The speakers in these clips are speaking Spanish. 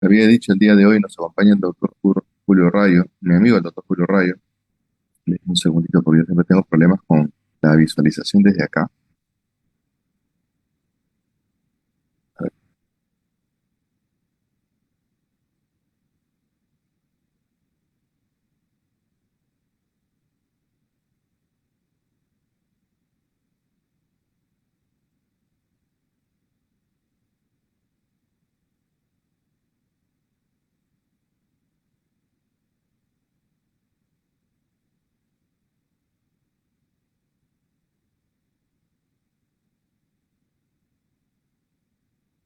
Había dicho el día de hoy nos acompaña el doctor Julio Rayo, mi amigo el doctor Julio Rayo. Le digo un segundito porque yo siempre tengo problemas con la visualización desde acá. A ver,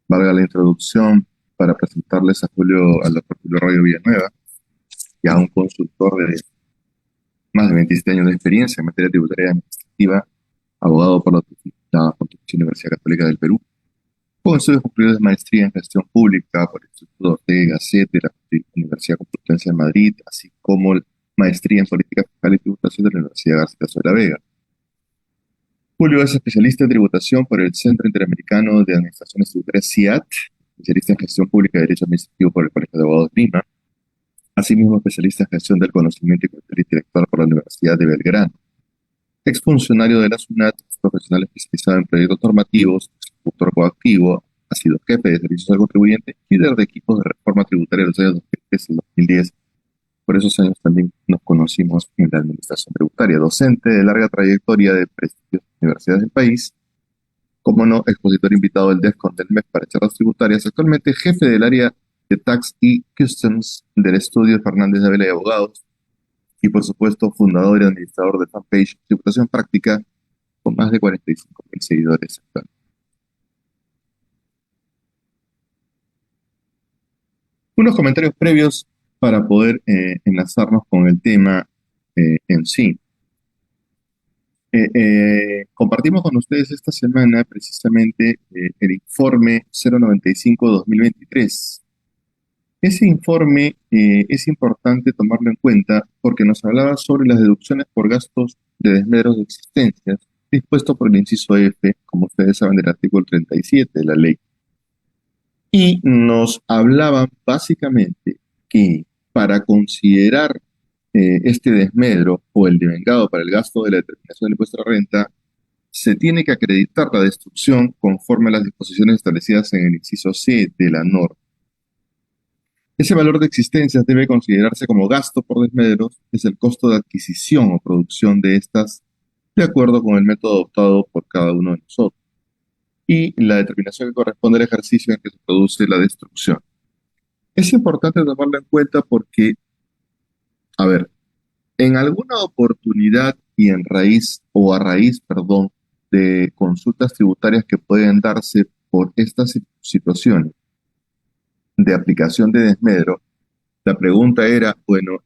valga la introducción para presentarles a al doctor Julio Rayo Villanueva, ya un consultor de más de 27 años de experiencia en materia tributaria y administrativa, abogado por la Pontificia Universidad Católica del Perú, con estudios concluidos de maestría en gestión pública por el Instituto Ortega Gasset de la Universidad Complutense de Madrid, así como maestría en política fiscal y tributación de la Universidad Garcilaso de la Vega. Julio es especialista en tributación por el Centro Interamericano de Administraciones Tributarias CIAT, especialista en gestión pública y derecho administrativo por el Colegio de Abogados de Lima, asimismo especialista en gestión del conocimiento y criterio intelectual por la Universidad de Belgrano. Exfuncionario de la SUNAT, profesional especializado en proyectos normativos, consultor coactivo, ha sido jefe de servicios al contribuyente, líder de equipos de reforma tributaria de los años 2003 y 2010. Por esos años también nos conocimos en la administración tributaria, docente de larga trayectoria de prestigiosas universidades del país, como no, expositor invitado del DEFCON del MES para charlas tributarias, actualmente jefe del área de Tax y Customs del estudio Fernández de Vela y Abogados, y por supuesto fundador y administrador de fanpage Tributación Práctica, con más de 45.000 seguidores actuales. Unos comentarios previos para poder enlazarnos con el tema en sí. Compartimos con ustedes esta semana precisamente el informe 095-2023. Ese informe es importante tomarlo en cuenta porque nos hablaba sobre las deducciones por gastos de desmedros de existencias, dispuesto por el inciso F, como ustedes saben, del artículo 37 de la ley. Y nos hablaban básicamente que para considerar este desmedro o el devengado para el gasto de la determinación del impuesto a la renta, se tiene que acreditar la destrucción conforme a las disposiciones establecidas en el inciso C de la norma. Ese valor de existencias debe considerarse como gasto por desmedros, es el costo de adquisición o producción de estas, de acuerdo con el método adoptado por cada uno de nosotros, y la determinación que corresponde al ejercicio en que se produce la destrucción. Es importante tomarlo en cuenta porque, a ver, en alguna oportunidad y en raíz, o a raíz, perdón, de consultas tributarias que pueden darse por estas situaciones de aplicación de desmedro, la pregunta era, bueno,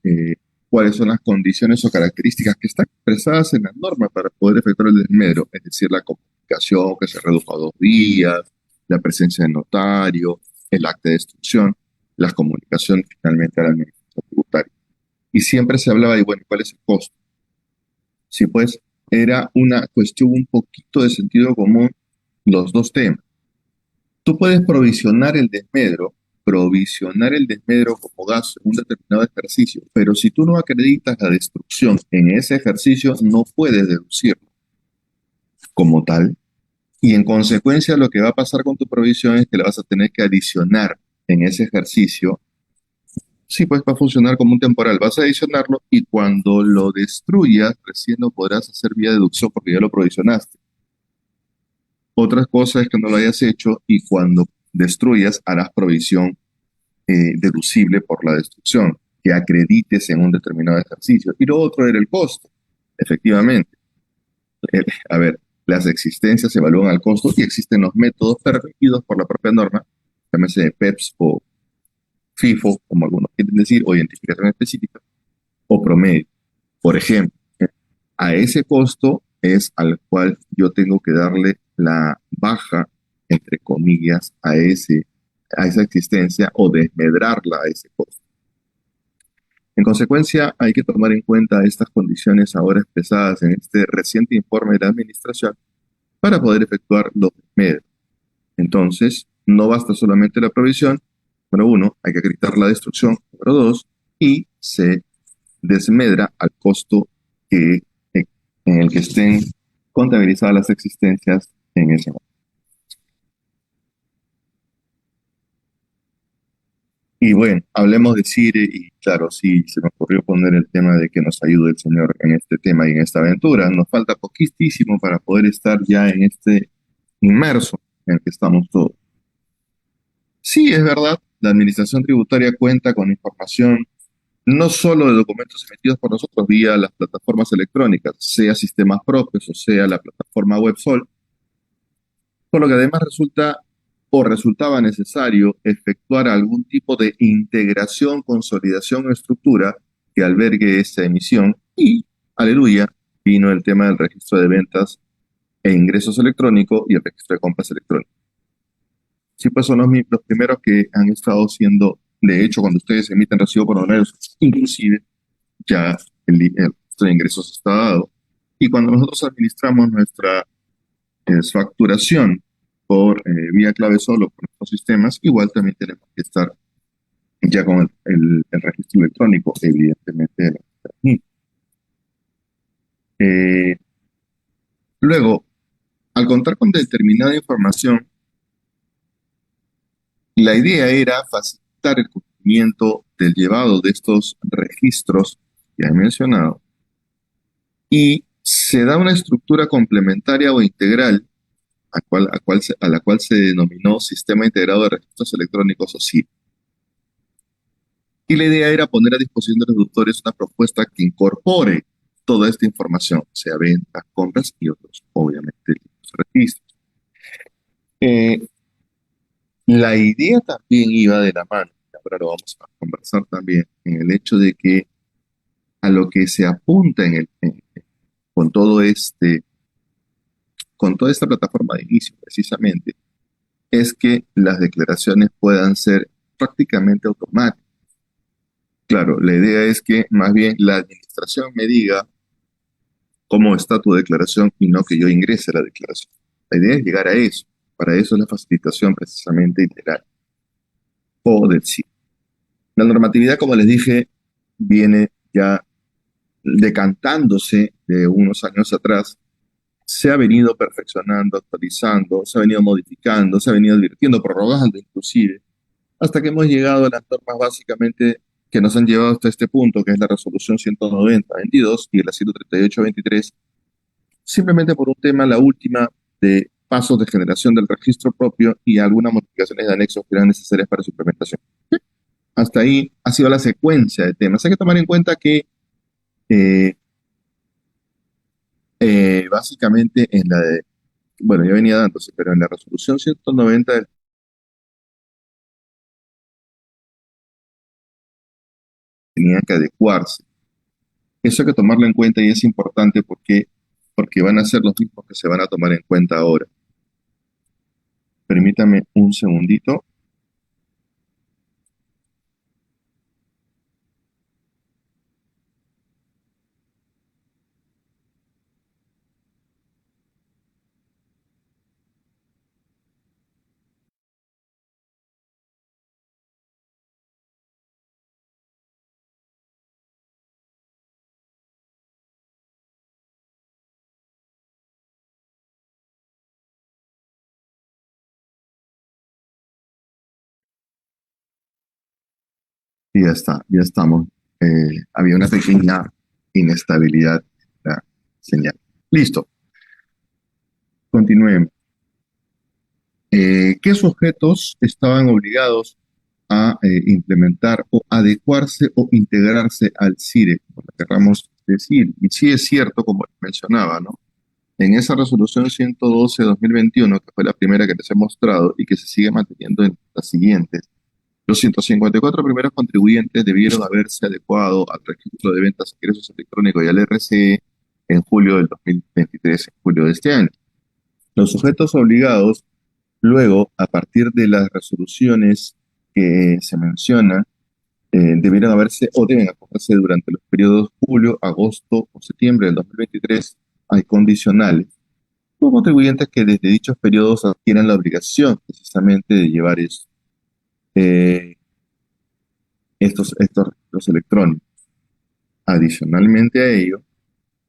¿cuáles son las condiciones o características que están expresadas en la norma para poder efectuar el desmedro? Es decir, la comunicación que se redujo a 2 días, la presencia del notario, el acta de destrucción, las comunicaciones finalmente a la administración tributaria. Y siempre se hablaba de, bueno, ¿cuál es el costo? Sí, pues era una cuestión un poquito de sentido común los dos temas. Tú puedes provisionar el desmedro como gasto en un determinado ejercicio, pero si tú no acreditas la destrucción en ese ejercicio, no puedes deducirlo como tal. Y en consecuencia, lo que va a pasar con tu provisión es que le vas a tener que adicionar en ese ejercicio. Sí, pues va a funcionar como un temporal. Vas a adicionarlo y cuando lo destruyas, recién lo podrás hacer vía deducción porque ya lo provisionaste. Otra cosa es que no lo hayas hecho y cuando destruyas harás provisión deducible por la destrucción, que acredites en un determinado ejercicio. Y lo otro era el costo. Efectivamente, a ver, las existencias se evalúan al costo y existen los métodos permitidos por la propia norma, llámese PEPS o FIFO, como algunos quieren decir, o identificación específica, o promedio. Por ejemplo, a ese costo es al cual yo tengo que darle la baja, entre comillas, a esa existencia o desmedrarla a ese costo. En consecuencia, hay que tomar en cuenta estas condiciones ahora expresadas en este reciente informe de la Administración para poder efectuar los desmedros. Entonces, no basta solamente la provisión, Número uno, hay que acreditar la destrucción. Número dos, y se desmedra al costo que, en el que estén contabilizadas las existencias en ese momento. Y bueno, hablemos de Cire y claro, sí, se me ocurrió poner el tema de que nos ayude el Señor en este tema y en esta aventura. Nos falta poquísimo para poder estar ya en este inmerso en el que estamos todos. Sí, es verdad, la administración tributaria cuenta con información no solo de documentos emitidos por nosotros vía las plataformas electrónicas, sea sistemas propios o sea la plataforma WebSol, por lo que además resulta o resultaba necesario efectuar algún tipo de integración, consolidación o estructura que albergue esta emisión y, aleluya, vino el tema del registro de ventas e ingresos electrónico y el registro de compras electrónico. Sí, pues son los primeros que han estado siendo, de hecho, cuando ustedes emiten recibo por honorarios, inclusive ya el registro de ingresos está dado. Y cuando nosotros administramos nuestra facturación por vía clave solo por nuestros sistemas, igual también tenemos que estar ya con el registro electrónico, evidentemente. Eh, luego, al contar con determinada información, la idea era facilitar el cumplimiento del llevado de estos registros que he mencionado y se da una estructura complementaria o integral a la cual se denominó Sistema Integrado de Registros Electrónicos o SIR. Y la idea era poner a disposición de los deudores una propuesta que incorpore toda esta información, sea ventas, compras y otros, obviamente, los registros. Eh, la idea también iba de la mano, y ahora lo vamos a conversar también, en el hecho de que a lo que se apunta con todo con toda esta plataforma de inicio, precisamente, es que las declaraciones puedan ser prácticamente automáticas. Claro, la idea es que más bien la administración me diga cómo está tu declaración y no que yo ingrese la declaración. La idea es llegar a eso. Para eso es la facilitación precisamente integral o del sí. La normatividad, como les dije, viene ya decantándose de unos años atrás. Se ha venido perfeccionando, actualizando, se ha venido modificando, se ha venido advirtiendo, prorrogando inclusive, hasta que hemos llegado a las normas básicamente que nos han llevado hasta este punto, que es la resolución 190-22 y la 138-23, simplemente por un tema, la última, de pasos de generación del registro propio y algunas modificaciones de anexos que eran necesarias para su implementación. Hasta ahí ha sido la secuencia de temas. Hay que tomar en cuenta que eh, básicamente en la de, bueno, ya venía dándose, pero en la resolución 190 tenían que adecuarse. Eso hay que tomarlo en cuenta y es importante porque van a ser los mismos que se van a tomar en cuenta ahora. Permítame un segundito. Y ya está, ya estamos. Había una pequeña inestabilidad en la señal. Listo, continuemos. ¿Qué sujetos estaban obligados a implementar o adecuarse o integrarse al CIRE, como lo querramos decir? Y sí es cierto, como mencionaba, ¿no? En esa resolución 112-2021, que fue la primera que les he mostrado y que se sigue manteniendo en las siguientes, los 154 primeros contribuyentes debieron haberse adecuado al registro de ventas e ingresos electrónicos y al RCE en julio del 2023, en julio de este año. Los sujetos obligados, luego, a partir de las resoluciones que se mencionan, debieron haberse o deben acogerse durante los periodos julio, agosto o septiembre del 2023. Hay condicionales. Los contribuyentes que desde dichos periodos adquieran la obligación precisamente de llevar eso. estos registros electrónicos. Adicionalmente a ello,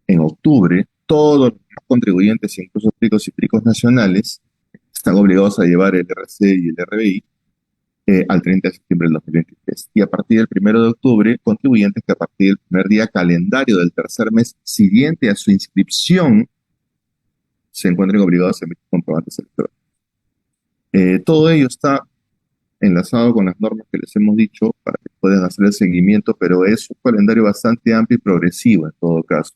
en octubre, todos los contribuyentes, incluso ricos y ricos nacionales, están obligados a llevar el RC y el RBI al 30 de septiembre del 2023. Y a partir del 1 de octubre, contribuyentes que a partir del primer día calendario del tercer mes siguiente a su inscripción se encuentren obligados a emitir comprobantes electrónicos. Todo ello está enlazado con las normas que les hemos dicho para que puedan hacer el seguimiento, pero es un calendario bastante amplio y progresivo en todo caso.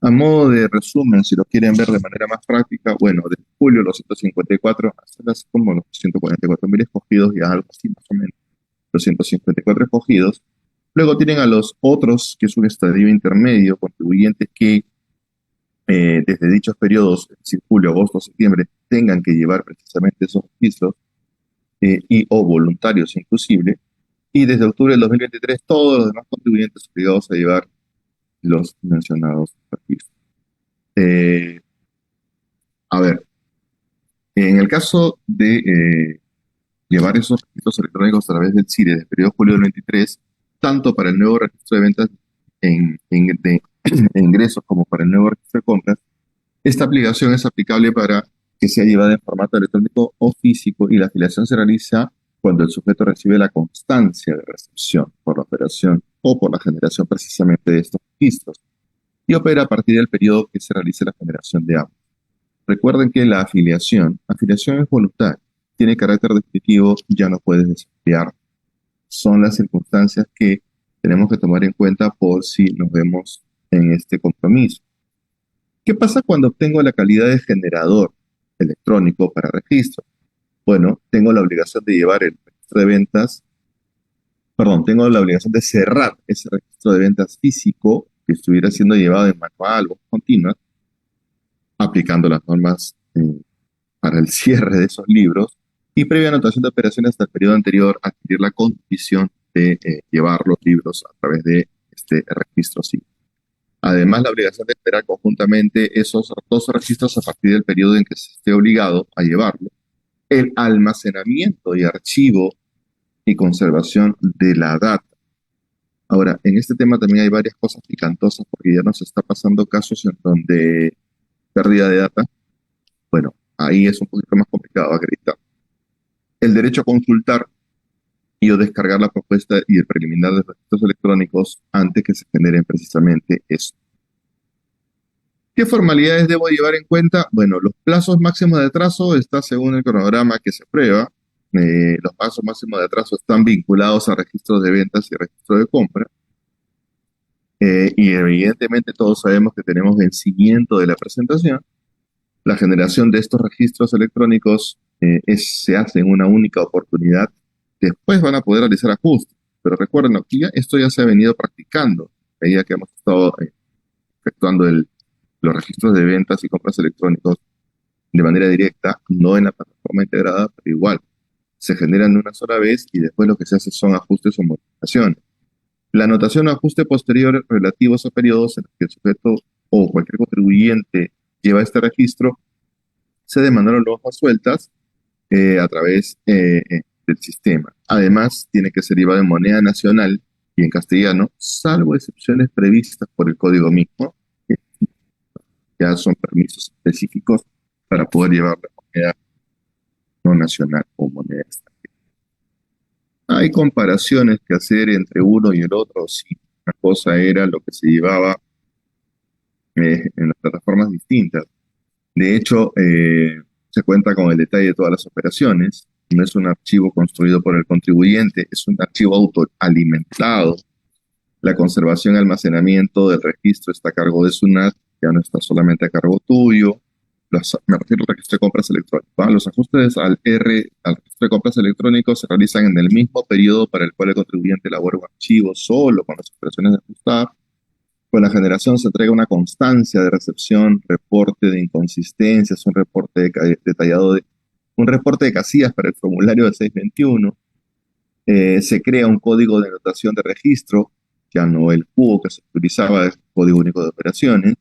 A modo de resumen, si lo quieren ver de manera más práctica, bueno, de julio los 154, hasta como los 144.000 escogidos, ya algo así más o menos, los 154 escogidos. Luego tienen a los otros, que es un estadio intermedio, contribuyentes que desde dichos periodos, es decir, julio, agosto, septiembre, tengan que llevar precisamente esos registros y o voluntarios inclusive. Y desde octubre del 2023, todos los demás contribuyentes obligados a llevar los mencionados registros. Eh, a ver, en el caso de llevar esos registros electrónicos a través del CIRE desde el periodo de julio del 23, tanto para el nuevo registro de ventas de ingresos como para el nuevo registro de compras, esta aplicación es aplicable para que sea llevada en formato electrónico o físico y la afiliación se realiza cuando el sujeto recibe la constancia de recepción por la operación o por la generación precisamente de estos registros y opera a partir del periodo que se realice la generación de ambos. Recuerden que la afiliación es voluntaria, tiene carácter definitivo, ya no puedes desafiliar. Son las circunstancias que tenemos que tomar en cuenta por si nos vemos en este compromiso. ¿Qué pasa cuando obtengo la calidad de generador electrónico para registro? Bueno, tengo la obligación de llevar el registro de ventas, perdón, tengo la obligación de cerrar ese registro de ventas físico que estuviera siendo llevado en manual o continua, aplicando las normas para el cierre de esos libros y previa anotación de operaciones hasta el periodo anterior, adquirir la condición de llevar los libros a través de este registro civil. Además, la obligación de esperar conjuntamente esos dos registros a partir del periodo en que se esté obligado a llevarlo, el almacenamiento y archivo y conservación de la data. Ahora, en este tema también hay varias cosas picantosas porque ya nos está pasando casos en donde pérdida de data, bueno, ahí es un poquito más complicado acreditar. El derecho a consultar y o descargar la propuesta y el preliminar de registros electrónicos antes que se generen precisamente eso. ¿Qué formalidades debo llevar en cuenta? Bueno, los plazos máximos de atraso está según el cronograma que se aprueba. Los plazos máximos de atraso están vinculados a registros de ventas y registro de compra. Y evidentemente todos sabemos que tenemos vencimiento de la presentación. La generación de estos registros electrónicos se hace en una única oportunidad. Después van a poder realizar ajustes. Pero recuerden, aquí esto ya se ha venido practicando a medida que hemos estado efectuando los registros de ventas y compras electrónicos de manera directa, no en la plataforma integrada, pero igual. Se generan de una sola vez y después lo que se hace son ajustes o modificaciones. La anotación o ajuste posterior relativos a periodos en los que el sujeto o cualquier contribuyente lleva este registro se demandaron las hojas sueltas a través del sistema. Además, tiene que ser llevado en moneda nacional y en castellano, salvo excepciones previstas por el código mismo, que ya son permisos específicos para poder llevar la moneda no nacional o moneda extranjera. Hay comparaciones que hacer entre uno y el otro. Si una cosa era lo que se llevaba en las plataformas distintas. De hecho, se cuenta con el detalle de todas las operaciones. No es un archivo construido por el contribuyente, es un archivo autoalimentado. La conservación y almacenamiento del registro está a cargo de SUNAT, ya no está solamente a cargo tuyo. Me refiero al registro de compras electrónicas. Los ajustes al registro de compras electrónicos se realizan en el mismo periodo para el cual el contribuyente elabora un archivo solo con las operaciones de ajustar. Con la generación se entrega una constancia de recepción, reporte de inconsistencias, un reporte detallado un reporte de casillas para el formulario de 621. Se crea un código de notación de registro, ya no el cubo que se utilizaba, el código único de operaciones.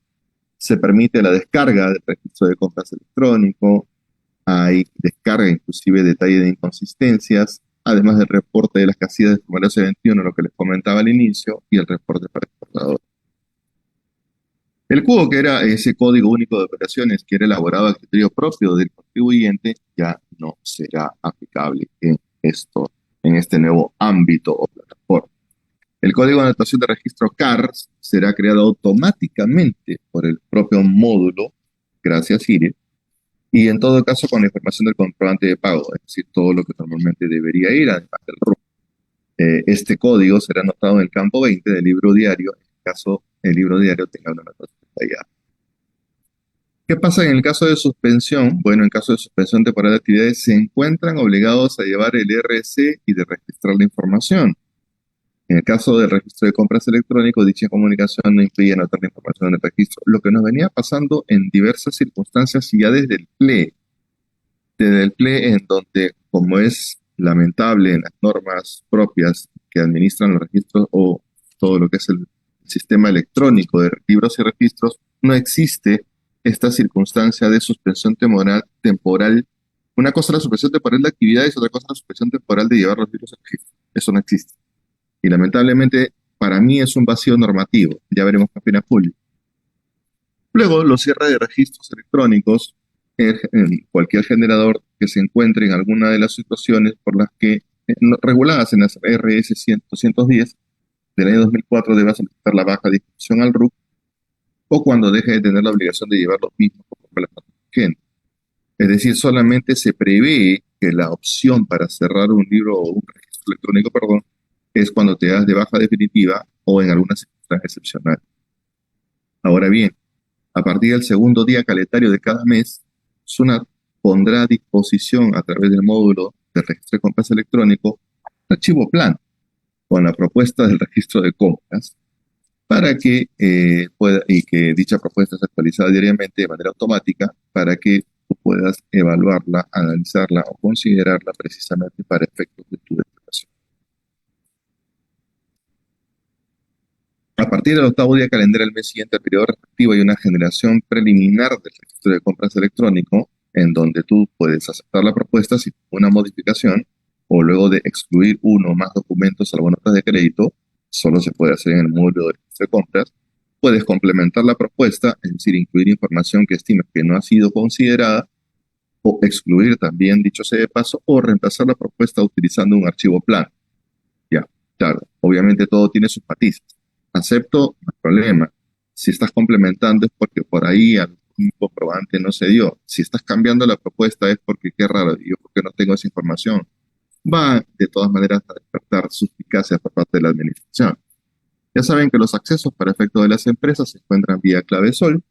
Se permite la descarga del registro de compras electrónico. Hay descarga, inclusive detalle de inconsistencias. además del reporte de las casillas como el S21, lo que les comentaba al inicio, y el reporte para exportador. El CUO, que era ese código único de operaciones que era elaborado a criterio propio del contribuyente, ya no será aplicable en este nuevo ámbito o plataforma. El código de anotación de registro CARS será creado automáticamente por el propio módulo, gracias Siri, y en todo caso con la información del comprobante de pago, es decir, todo lo que normalmente debería ir, además del RUC. Este código será anotado en el campo 20 del libro diario, en caso el libro diario tenga una anotación detallada. ¿Qué pasa en el caso de suspensión? Bueno, en caso de suspensión temporal de actividades, se encuentran obligados a llevar el RC y de registrar la información. En el caso del registro de compras electrónico, dicha comunicación no impide anotar la información en el registro, lo que nos venía pasando en diversas circunstancias y ya desde el PLE en donde, como es lamentable en las normas propias que administran los registros o todo lo que es el sistema electrónico de libros y registros, no existe esta circunstancia de suspensión temporal. Una cosa es la suspensión temporal de actividades y otra cosa es la suspensión temporal de llevar los libros al registro. Eso no existe. Y lamentablemente, para mí es un vacío normativo. Ya veremos qué opina Julio. Luego, los cierres de registros electrónicos en cualquier generador que se encuentre en alguna de las situaciones por las que, reguladas en las RS 210 del año 2004, deba solicitar la baja de inscripción al RUC o cuando deje de tener la obligación de llevar los mismos por la gente. Es decir, solamente se prevé que la opción para cerrar un libro o un registro electrónico, perdón, es cuando te das de baja definitiva o en alguna circunstancia excepcional. Ahora bien, a partir del segundo día calendario de cada mes, SUNAT pondrá a disposición a través del módulo de registro de compras electrónico un archivo plan con la propuesta del registro de compras para que y que dicha propuesta es actualizada diariamente de manera automática para que tú puedas evaluarla, analizarla o considerarla precisamente para efectos de tu declaración. A partir del octavo día calendario del mes siguiente al periodo respectivo hay una generación preliminar del registro de compras electrónico en donde tú puedes aceptar la propuesta sin una modificación o luego de excluir uno o más documentos salvo notas de crédito, solo se puede hacer en el módulo de registro de compras. Puedes complementar la propuesta, es decir, incluir información que estimes que no ha sido considerada o excluir también, dicho sea de paso, o reemplazar la propuesta utilizando un archivo plan. Ya, claro, obviamente todo tiene sus matices. Acepto, no hay problema. Si estás complementando es porque por ahí algún comprobante no se dio. Si estás cambiando la propuesta es porque qué raro, yo porque no tengo esa información. Va de todas maneras a despertar suspicacia por parte de la administración. Ya saben que los accesos para efecto de las empresas se encuentran vía clave SOL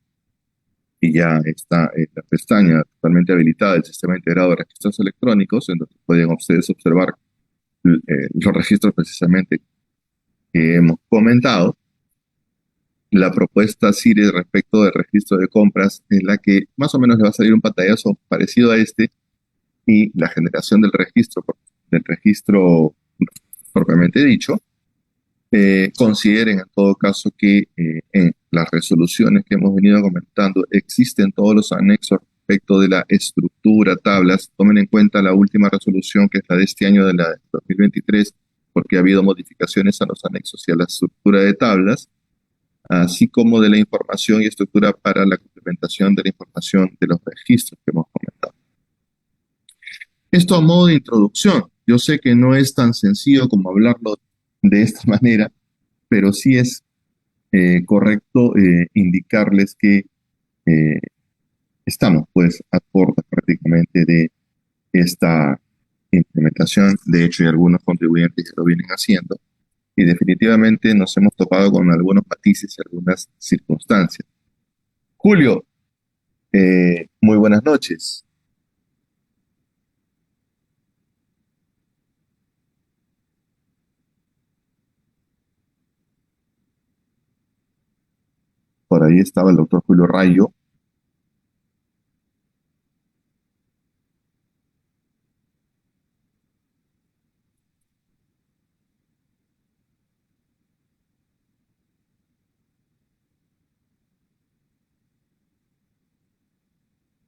y ya está la pestaña totalmente habilitada del sistema integrado de registros electrónicos en donde pueden ustedes observar los registros precisamente que hemos comentado. La propuesta Siri respecto del registro de compras es la que más o menos le va a salir un pantallazo parecido a este y la generación del registro propiamente dicho. Consideren en todo caso que en las resoluciones que hemos venido comentando existen todos los anexos respecto de la estructura, tablas. Tomen en cuenta la última resolución que es la de este año de la 2023 porque ha habido modificaciones a los anexos y a la estructura de tablas, así como de la información y estructura para la complementación de la información de los registros que hemos comentado. Esto a modo de introducción. Yo sé que no es tan sencillo como hablarlo de esta manera, pero sí es correcto indicarles que eh, estamos pues a puertas prácticamente de esta implementación. De hecho, y algunos contribuyentes ya lo vienen haciendo y definitivamente nos hemos topado con algunos matices y algunas circunstancias. Julio, muy buenas noches. Por ahí estaba el doctor Julio Rayo.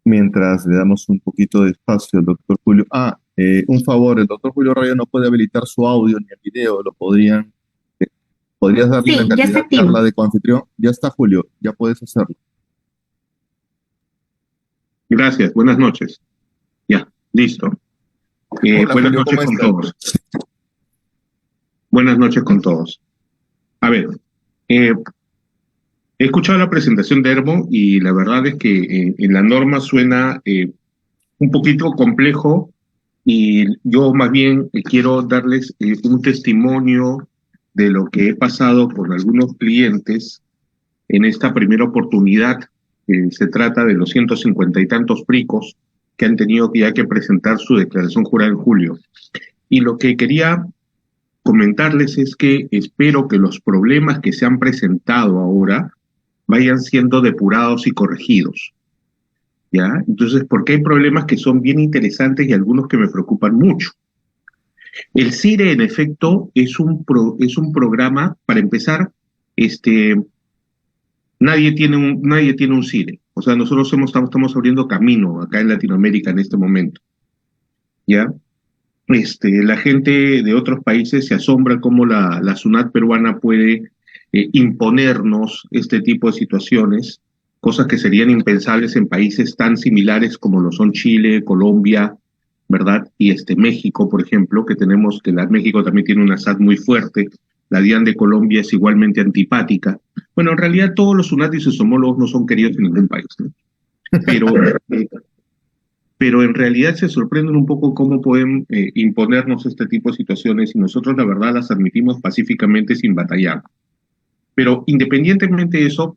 Mientras le damos un poquito de espacio al doctor Julio. Ah, Un favor, el doctor Julio Rayo no puede habilitar su audio ni el video, ¿podrías darle la Sí, ya está calidad de activo. charla de coanfitrión? Ya está, Julio, ya puedes hacerlo. Gracias, buenas noches. Ya, listo. Hola, Buenas Julio, noches ¿cómo con estás? todos. Buenas noches con todos. A ver, eh, he escuchado la presentación de Hermo y la verdad es que en la norma suena un poquito complejo y yo más bien quiero darles un testimonio de lo que he pasado con algunos clientes en esta primera oportunidad. Se trata de los 150 y tantos pricos que han tenido ya que presentar su declaración jurada en julio. Y lo que quería comentarles es que espero que los problemas que se han presentado ahora vayan siendo depurados y corregidos, ¿ya? Entonces, porque hay problemas que son bien interesantes y algunos que me preocupan mucho. El CIRE, en efecto, es un programa, para empezar, este, nadie tiene un CIRE. O sea, nosotros estamos abriendo camino acá en Latinoamérica en este momento, ¿ya? La gente de otros países se asombra cómo la SUNAT peruana puede imponernos este tipo de situaciones, cosas que serían impensables en países tan similares como lo son Chile, Colombia, ¿verdad? Y México, por ejemplo, que México también tiene una SAT muy fuerte, la DIAN de Colombia es igualmente antipática. Bueno, en realidad todos los SUNAT y sus homólogos no son queridos en ningún país, ¿no? Pero pero en realidad se sorprenden un poco cómo pueden imponernos este tipo de situaciones y nosotros la verdad las admitimos pacíficamente sin batallar. Pero independientemente de eso,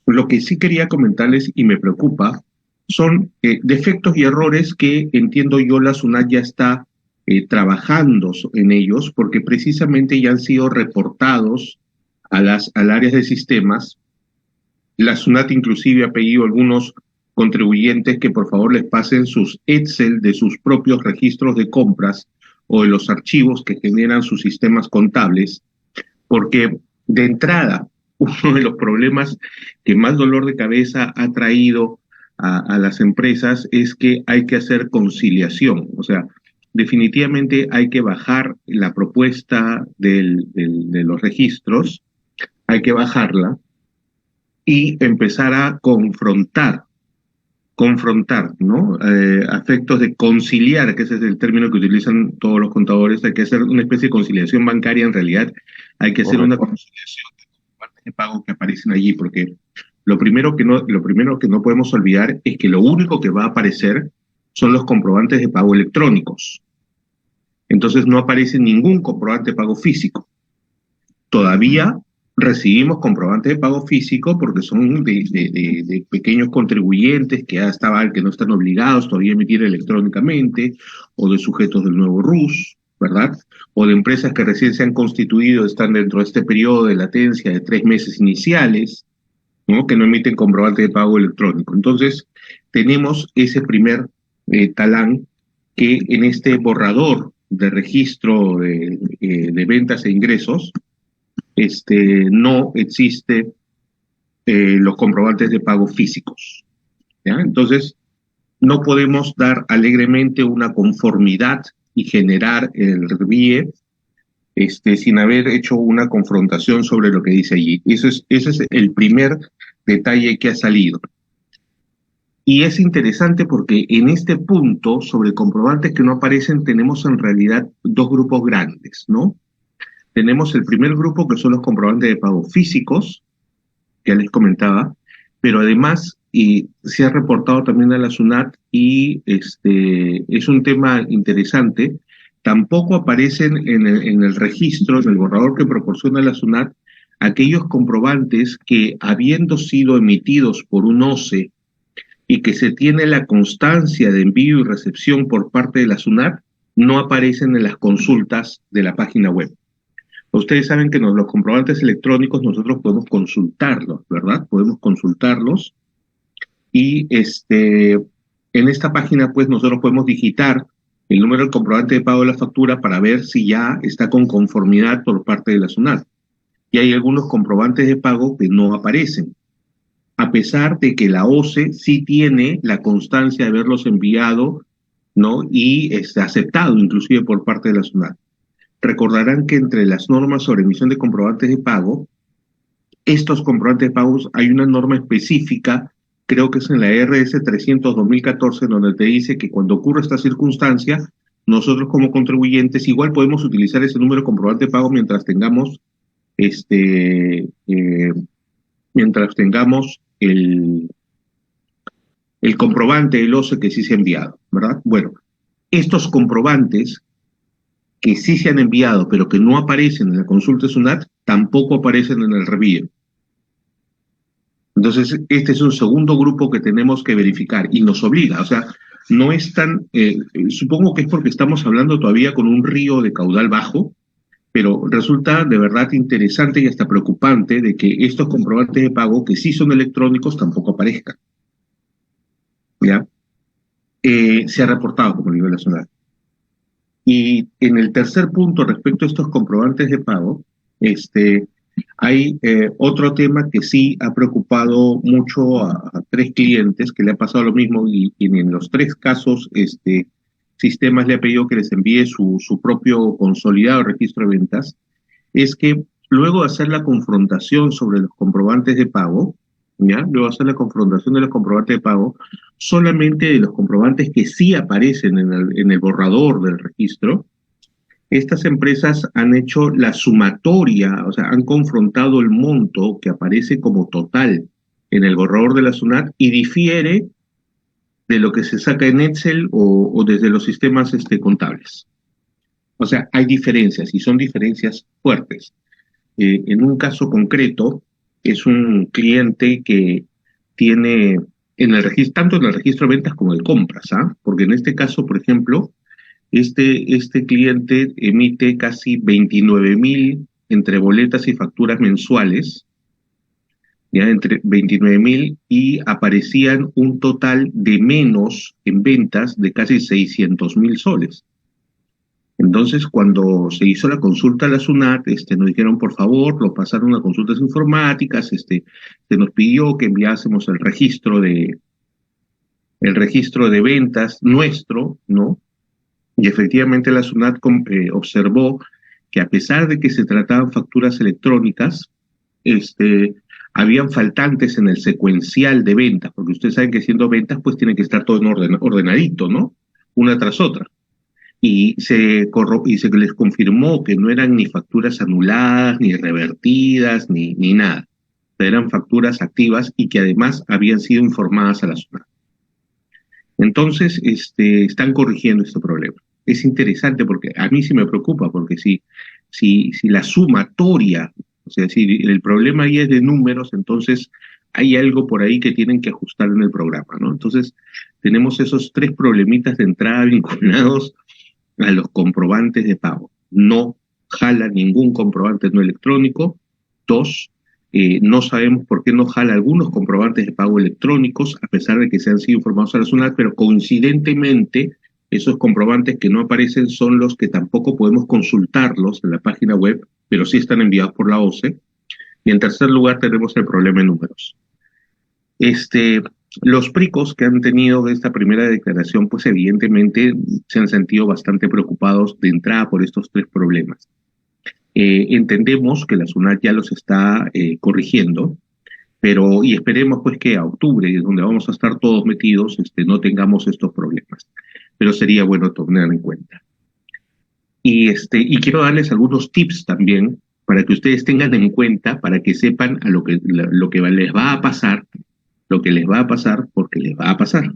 lo que sí quería comentarles y me preocupa son defectos y errores que entiendo yo la SUNAT ya está trabajando en ellos porque precisamente ya han sido reportados al área de sistemas. La SUNAT inclusive ha pedido a algunos contribuyentes que por favor les pasen sus Excel de sus propios registros de compras o de los archivos que generan sus sistemas contables, porque de entrada uno de los problemas que más dolor de cabeza ha traído a las empresas es que hay que hacer conciliación, o sea, definitivamente hay que bajar la propuesta de los registros, hay que bajarla y empezar a confrontar, ¿no? Afectos de conciliar, que ese es el término que utilizan todos los contadores, hay que hacer una especie de conciliación bancaria, en realidad hay que hacer una Correcto. conciliación de las partes de pago que aparecen allí, porque lo primero que no podemos olvidar es que lo único que va a aparecer son los comprobantes de pago electrónicos. Entonces no aparece ningún comprobante de pago físico. Todavía recibimos comprobantes de pago físico porque son de pequeños contribuyentes que no están obligados todavía a emitir electrónicamente, o de sujetos del nuevo RUS, ¿verdad? O de empresas que recién se han constituido, están dentro de este periodo de latencia de 3 meses iniciales, ¿no? Que no emiten comprobante de pago electrónico. Entonces, tenemos ese primer talán que en este borrador de registro de ventas e ingresos, no existe los comprobantes de pago físicos, ¿ya? Entonces, no podemos dar alegremente una conformidad y generar el RBIE sin haber hecho una confrontación sobre lo que dice allí. Ese es el primer detalle que ha salido. Y es interesante porque en este punto, sobre comprobantes que no aparecen, tenemos en realidad dos grupos grandes, ¿no? Tenemos el primer grupo que son los comprobantes de pago físicos, que ya les comentaba, pero además se ha reportado también a la SUNAT y es un tema interesante. Tampoco aparecen en el registro, en el borrador que proporciona la SUNAT, aquellos comprobantes que, habiendo sido emitidos por un OCE y que se tiene la constancia de envío y recepción por parte de la SUNAT, no aparecen en las consultas de la página web. Ustedes saben que los comprobantes electrónicos nosotros podemos consultarlos, ¿verdad? Podemos consultarlos y en esta página pues nosotros podemos digitar el número del comprobante de pago de la factura para ver si ya está con conformidad por parte de la SUNAT. Y hay algunos comprobantes de pago que no aparecen, a pesar de que la OCE sí tiene la constancia de haberlos enviado ¿no? Y aceptado inclusive por parte de la SUNAT. Recordarán que entre las normas sobre emisión de comprobantes de pago, estos comprobantes de pagos hay una norma específica, creo que es en la RS 300-2014, donde te dice que cuando ocurre esta circunstancia, nosotros como contribuyentes igual podemos utilizar ese número de comprobante de pago este, eh, mientras tengamos el comprobante del OCE que sí se ha enviado, ¿verdad? Bueno, estos comprobantes que sí se han enviado, pero que no aparecen en la consulta de SUNAT, tampoco aparecen en el REVIE. Entonces, este es un segundo grupo que tenemos que verificar y nos obliga, o sea, no es tan, supongo que es porque estamos hablando todavía con un río de caudal bajo, pero resulta de verdad interesante y hasta preocupante de que estos comprobantes de pago, que sí son electrónicos, tampoco aparezcan, ¿ya? Se ha reportado como nivel nacional. Y en el tercer punto, respecto a estos comprobantes de pago, hay otro tema que sí ha preocupado mucho a tres clientes que le ha pasado lo mismo y en los tres casos, Sistemas le ha pedido que les envíe su propio consolidado registro de ventas, es que luego de hacer la confrontación sobre los comprobantes de pago, ¿ya? Luego de hacer la confrontación de los comprobantes de pago, solamente de los comprobantes que sí aparecen en el borrador del registro, estas empresas han hecho la sumatoria, o sea, han confrontado el monto que aparece como total en el borrador de la SUNAT y difiere de lo que se saca en Excel o desde los sistemas contables. O sea, hay diferencias y son diferencias fuertes. En un caso concreto, es un cliente que tiene en el registro, tanto en el registro de ventas como de compras, ¿ah? Porque en este caso, por ejemplo, este cliente emite casi 29.000 entre boletas y facturas mensuales, ya entre 29.000 y aparecían un total de menos en ventas de casi 600.000 soles. Entonces, cuando se hizo la consulta a la SUNAT, nos dijeron, por favor, lo pasaron a consultas informáticas, se nos pidió que enviásemos el registro de ventas nuestro, ¿no? Y efectivamente la SUNAT observó que a pesar de que se trataban facturas electrónicas, habían faltantes en el secuencial de ventas, porque ustedes saben que siendo ventas, pues tiene que estar todo en ordenadito, ¿no? Una tras otra. Y se les confirmó que no eran ni facturas anuladas, ni revertidas, ni nada. Eran facturas activas y que además habían sido informadas a la SUNAT. Entonces, están corrigiendo este problema. Es interesante porque a mí sí me preocupa, porque si la sumatoria, o sea, si el problema ahí es de números, entonces hay algo por ahí que tienen que ajustar en el programa, ¿no? Entonces, tenemos esos tres problemitas de entrada vinculados a los comprobantes de pago. No jala ningún comprobante no electrónico. Dos, no sabemos por qué no jala algunos comprobantes de pago electrónicos, a pesar de que se han sido informados a la SUNAT, pero coincidentemente esos comprobantes que no aparecen son los que tampoco podemos consultarlos en la página web, pero sí están enviados por la OCE. Y en tercer lugar tenemos el problema de números. Los PRICOS que han tenido esta primera declaración, pues evidentemente se han sentido bastante preocupados de entrada por estos tres problemas. Entendemos que la SUNAT ya los está corrigiendo, y esperemos pues que a octubre, donde vamos a estar todos metidos, no tengamos estos problemas. Pero sería bueno tener en cuenta. Y quiero darles algunos tips también para que ustedes tengan en cuenta, para que sepan a lo que les va a pasar, lo que les va a pasar, porque les va a pasar.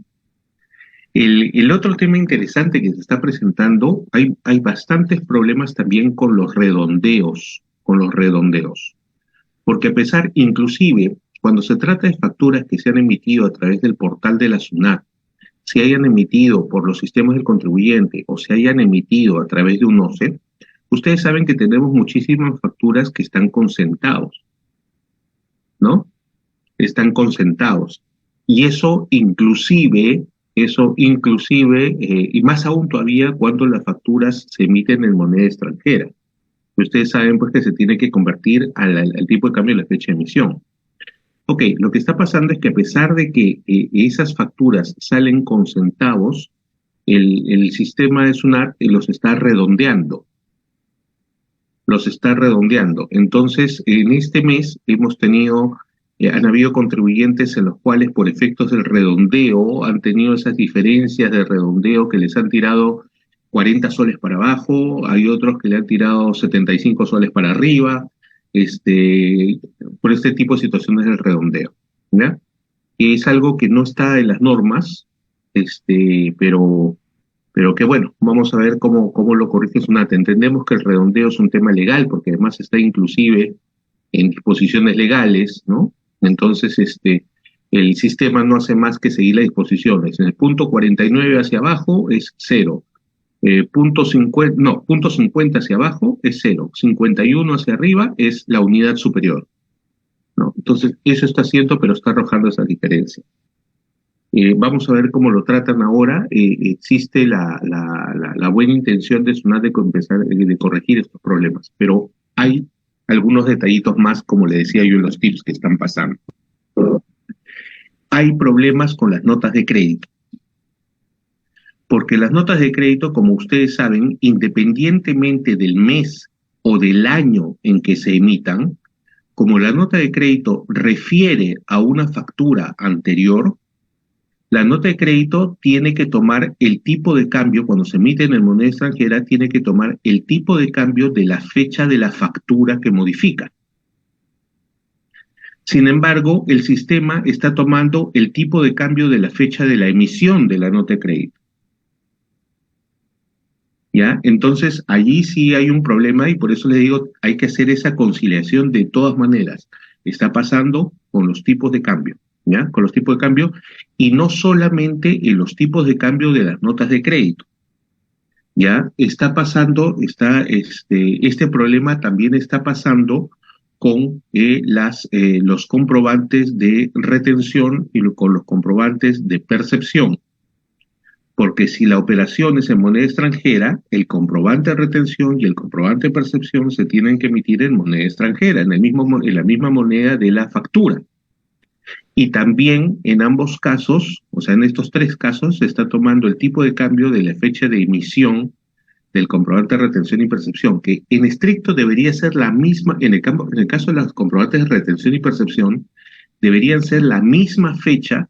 El otro tema interesante que se está presentando, hay bastantes problemas también con los redondeos, porque a pesar, inclusive, cuando se trata de facturas que se han emitido a través del portal de la SUNAT, se hayan emitido por los sistemas del contribuyente o se hayan emitido a través de un OCE, ustedes saben que tenemos muchísimas facturas que están con centavos, ¿no? Están con centavos. Y eso inclusive, y más aún todavía cuando las facturas se emiten en moneda extranjera. Ustedes saben pues que se tiene que convertir al tipo de cambio de la fecha de emisión. Ok, lo que está pasando es que a pesar de que esas facturas salen con centavos, el sistema de SUNAT los está redondeando. Los está redondeando. Entonces, en este mes hemos tenido, han habido contribuyentes en los cuales por efectos del redondeo han tenido esas diferencias de redondeo que les han tirado 40 soles para abajo, hay otros que le han tirado 75 soles para arriba, este, por este tipo de situaciones del redondeo, ¿ya? Que es algo que no está en las normas, pero que bueno, vamos a ver cómo lo corrige SUNAT. Entendemos que el redondeo es un tema legal, porque además está inclusive en disposiciones legales, ¿no? Entonces, el sistema no hace más que seguir las disposiciones. En el punto 49 hacia abajo es cero. Punto 50 hacia abajo es cero. 51 hacia arriba es la unidad superior, ¿no? Entonces, eso está haciendo, pero está arrojando esa diferencia. Vamos a ver cómo lo tratan ahora. Existe la buena intención de SUNAT de empezar, de corregir estos problemas, pero hay algunos detallitos más, como le decía yo en los tips que están pasando. Hay problemas con las notas de crédito, porque las notas de crédito, como ustedes saben, independientemente del mes o del año en que se emitan, como la nota de crédito refiere a una factura anterior, la nota de crédito tiene que tomar el tipo de cambio, cuando se emite en moneda extranjera, tiene que tomar el tipo de cambio de la fecha de la factura que modifica. Sin embargo, el sistema está tomando el tipo de cambio de la fecha de la emisión de la nota de crédito. ¿Ya? Entonces, allí sí hay un problema y por eso les digo, hay que hacer esa conciliación de todas maneras. Está pasando con los tipos de cambio. ¿Ya? Con los tipos de cambio, y no solamente en los tipos de cambio de las notas de crédito. Ya está pasando, este problema también está pasando con los comprobantes de retención y con los comprobantes de percepción. Porque si la operación es en moneda extranjera, el comprobante de retención y el comprobante de percepción se tienen que emitir en moneda extranjera, en la misma moneda de la factura. Y también en ambos casos, o sea, en estos tres casos, se está tomando el tipo de cambio de la fecha de emisión del comprobante de retención y percepción, que en estricto debería ser la misma, en el caso de los comprobantes de retención y percepción, deberían ser la misma fecha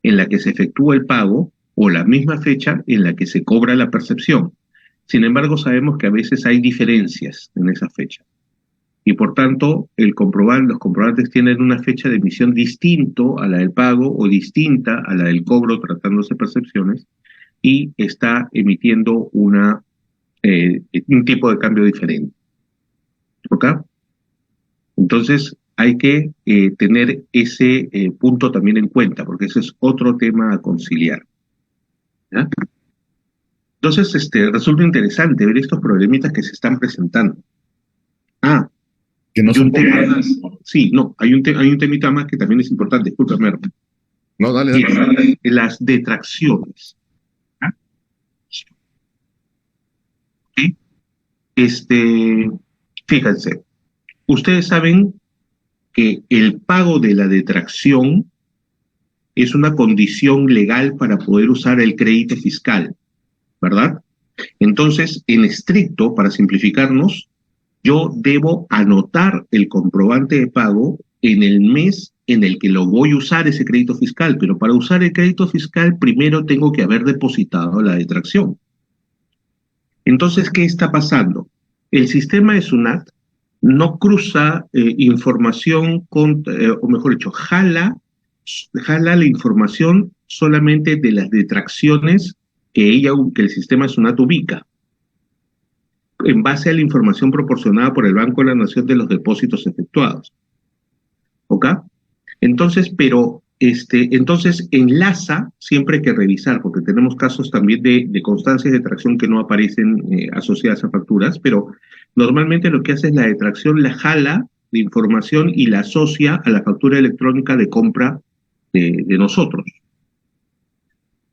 en la que se efectúa el pago o la misma fecha en la que se cobra la percepción. Sin embargo, sabemos que a veces hay diferencias en esa fecha. Y por tanto, los comprobantes tienen una fecha de emisión distinto a la del pago o distinta a la del cobro tratándose de percepciones y está emitiendo un tipo de cambio diferente. ¿Ok? Entonces, hay que tener ese punto también en cuenta, porque ese es otro tema a conciliar. ¿Ya? Entonces, resulta interesante ver estos problemitas que se están presentando. Que no Hay son un tema pocos. más. Sí, no, hay un temita más que también es importante. Discúlpame, Erwin. No, dale, Y dale. las detracciones. ¿Ah? ¿Sí? Fíjense, ustedes saben que el pago de la detracción es una condición legal para poder usar el crédito fiscal, ¿verdad? Entonces, en estricto, para simplificarnos, yo debo anotar el comprobante de pago en el mes en el que lo voy a usar ese crédito fiscal, pero para usar el crédito fiscal primero tengo que haber depositado la detracción. Entonces, ¿qué está pasando? El sistema de SUNAT no cruza información o mejor dicho, jala la información solamente de las detracciones que el sistema de SUNAT ubica, en base a la información proporcionada por el Banco de la Nación de los depósitos efectuados. ¿Ok? Entonces, entonces enlaza, siempre hay que revisar, porque tenemos casos también de constancias de detracción que no aparecen asociadas a facturas, pero normalmente lo que hace es la detracción, la jala de información y la asocia a la factura electrónica de compra de nosotros.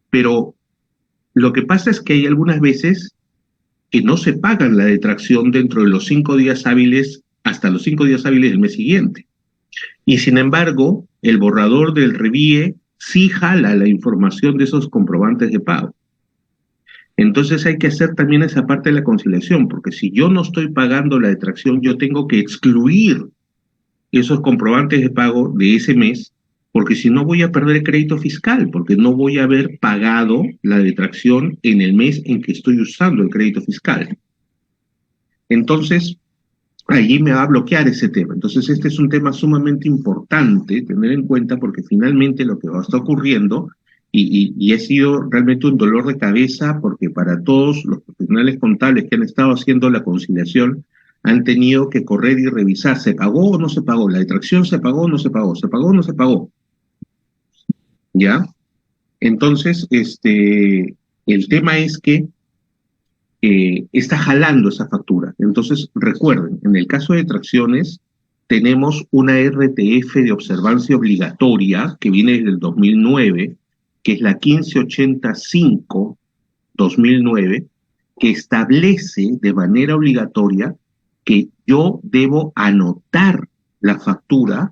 Pero lo que pasa es que hay algunas veces que no se pagan la detracción dentro de los 5 días hábiles, hasta los 5 días hábiles del mes siguiente. Y sin embargo, el borrador del REVIE sí jala la información de esos comprobantes de pago. Entonces hay que hacer también esa parte de la conciliación, porque si yo no estoy pagando la detracción, yo tengo que excluir esos comprobantes de pago de ese mes, porque si no voy a perder el crédito fiscal, porque no voy a haber pagado la detracción en el mes en que estoy usando el crédito fiscal. Entonces, allí me va a bloquear ese tema. Entonces, este es un tema sumamente importante tener en cuenta porque finalmente lo que va a estar ocurriendo, y ha sido realmente un dolor de cabeza porque para todos los profesionales contables que han estado haciendo la conciliación han tenido que correr y revisar, ¿se pagó o no se pagó? ¿La detracción se pagó o no se pagó? ¿Se pagó o no se pagó? ¿Ya? Entonces, el tema es que está jalando esa factura. Entonces, recuerden, en el caso de tracciones, tenemos una RTF de observancia obligatoria que viene desde el 2009, que es la 1585-2009, que establece de manera obligatoria que yo debo anotar la factura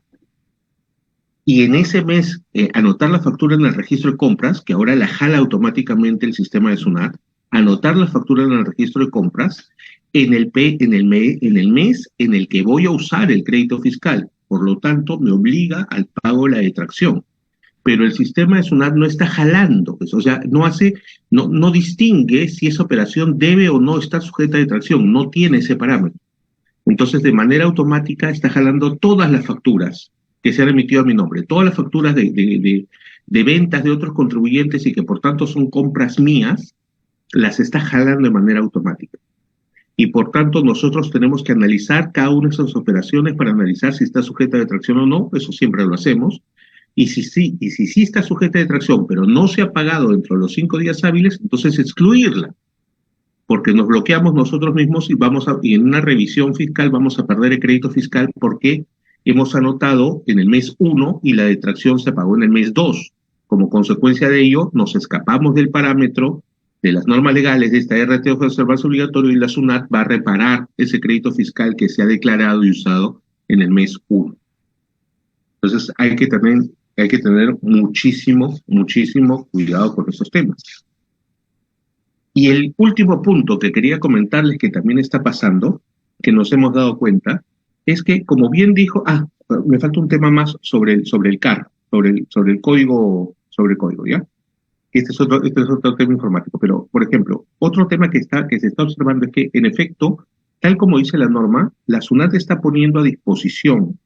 y en ese mes anotar la factura en el registro de compras, que ahora la jala automáticamente el sistema de SUNAT, anotar la factura en el registro de compras en el mes en el que voy a usar el crédito fiscal. Por lo tanto, me obliga al pago de la detracción. Pero el sistema de SUNAT no está jalando, pues, o sea, no distingue si esa operación debe o no estar sujeta a detracción, no tiene ese parámetro. Entonces, de manera automática está jalando todas las facturas que se han emitido a mi nombre, todas las facturas de ventas de otros contribuyentes y que por tanto son compras mías, las está jalando de manera automática. Y por tanto nosotros tenemos que analizar cada una de esas operaciones para analizar si está sujeta a detracción o no, eso siempre lo hacemos. Y si sí está sujeta a detracción, pero no se ha pagado dentro de los 5 días hábiles, entonces excluirla porque nos bloqueamos nosotros mismos y en una revisión fiscal vamos a perder el crédito fiscal porque hemos anotado en el mes 1 y la detracción se pagó en el mes 2. Como consecuencia de ello, nos escapamos del parámetro de las normas legales de esta RT de observancia obligatorio y la SUNAT va a reparar ese crédito fiscal que se ha declarado y usado en el mes 1. Entonces hay que tener muchísimo, muchísimo cuidado con esos temas. Y el último punto que quería comentarles que también está pasando, que nos hemos dado cuenta, es que, como bien dijo, me falta un tema más sobre el CAR, sobre el código, ¿ya? Este es otro tema informático, pero, por ejemplo, otro tema que se está observando es que, en efecto, tal como dice la norma, la SUNAT está poniendo a disposición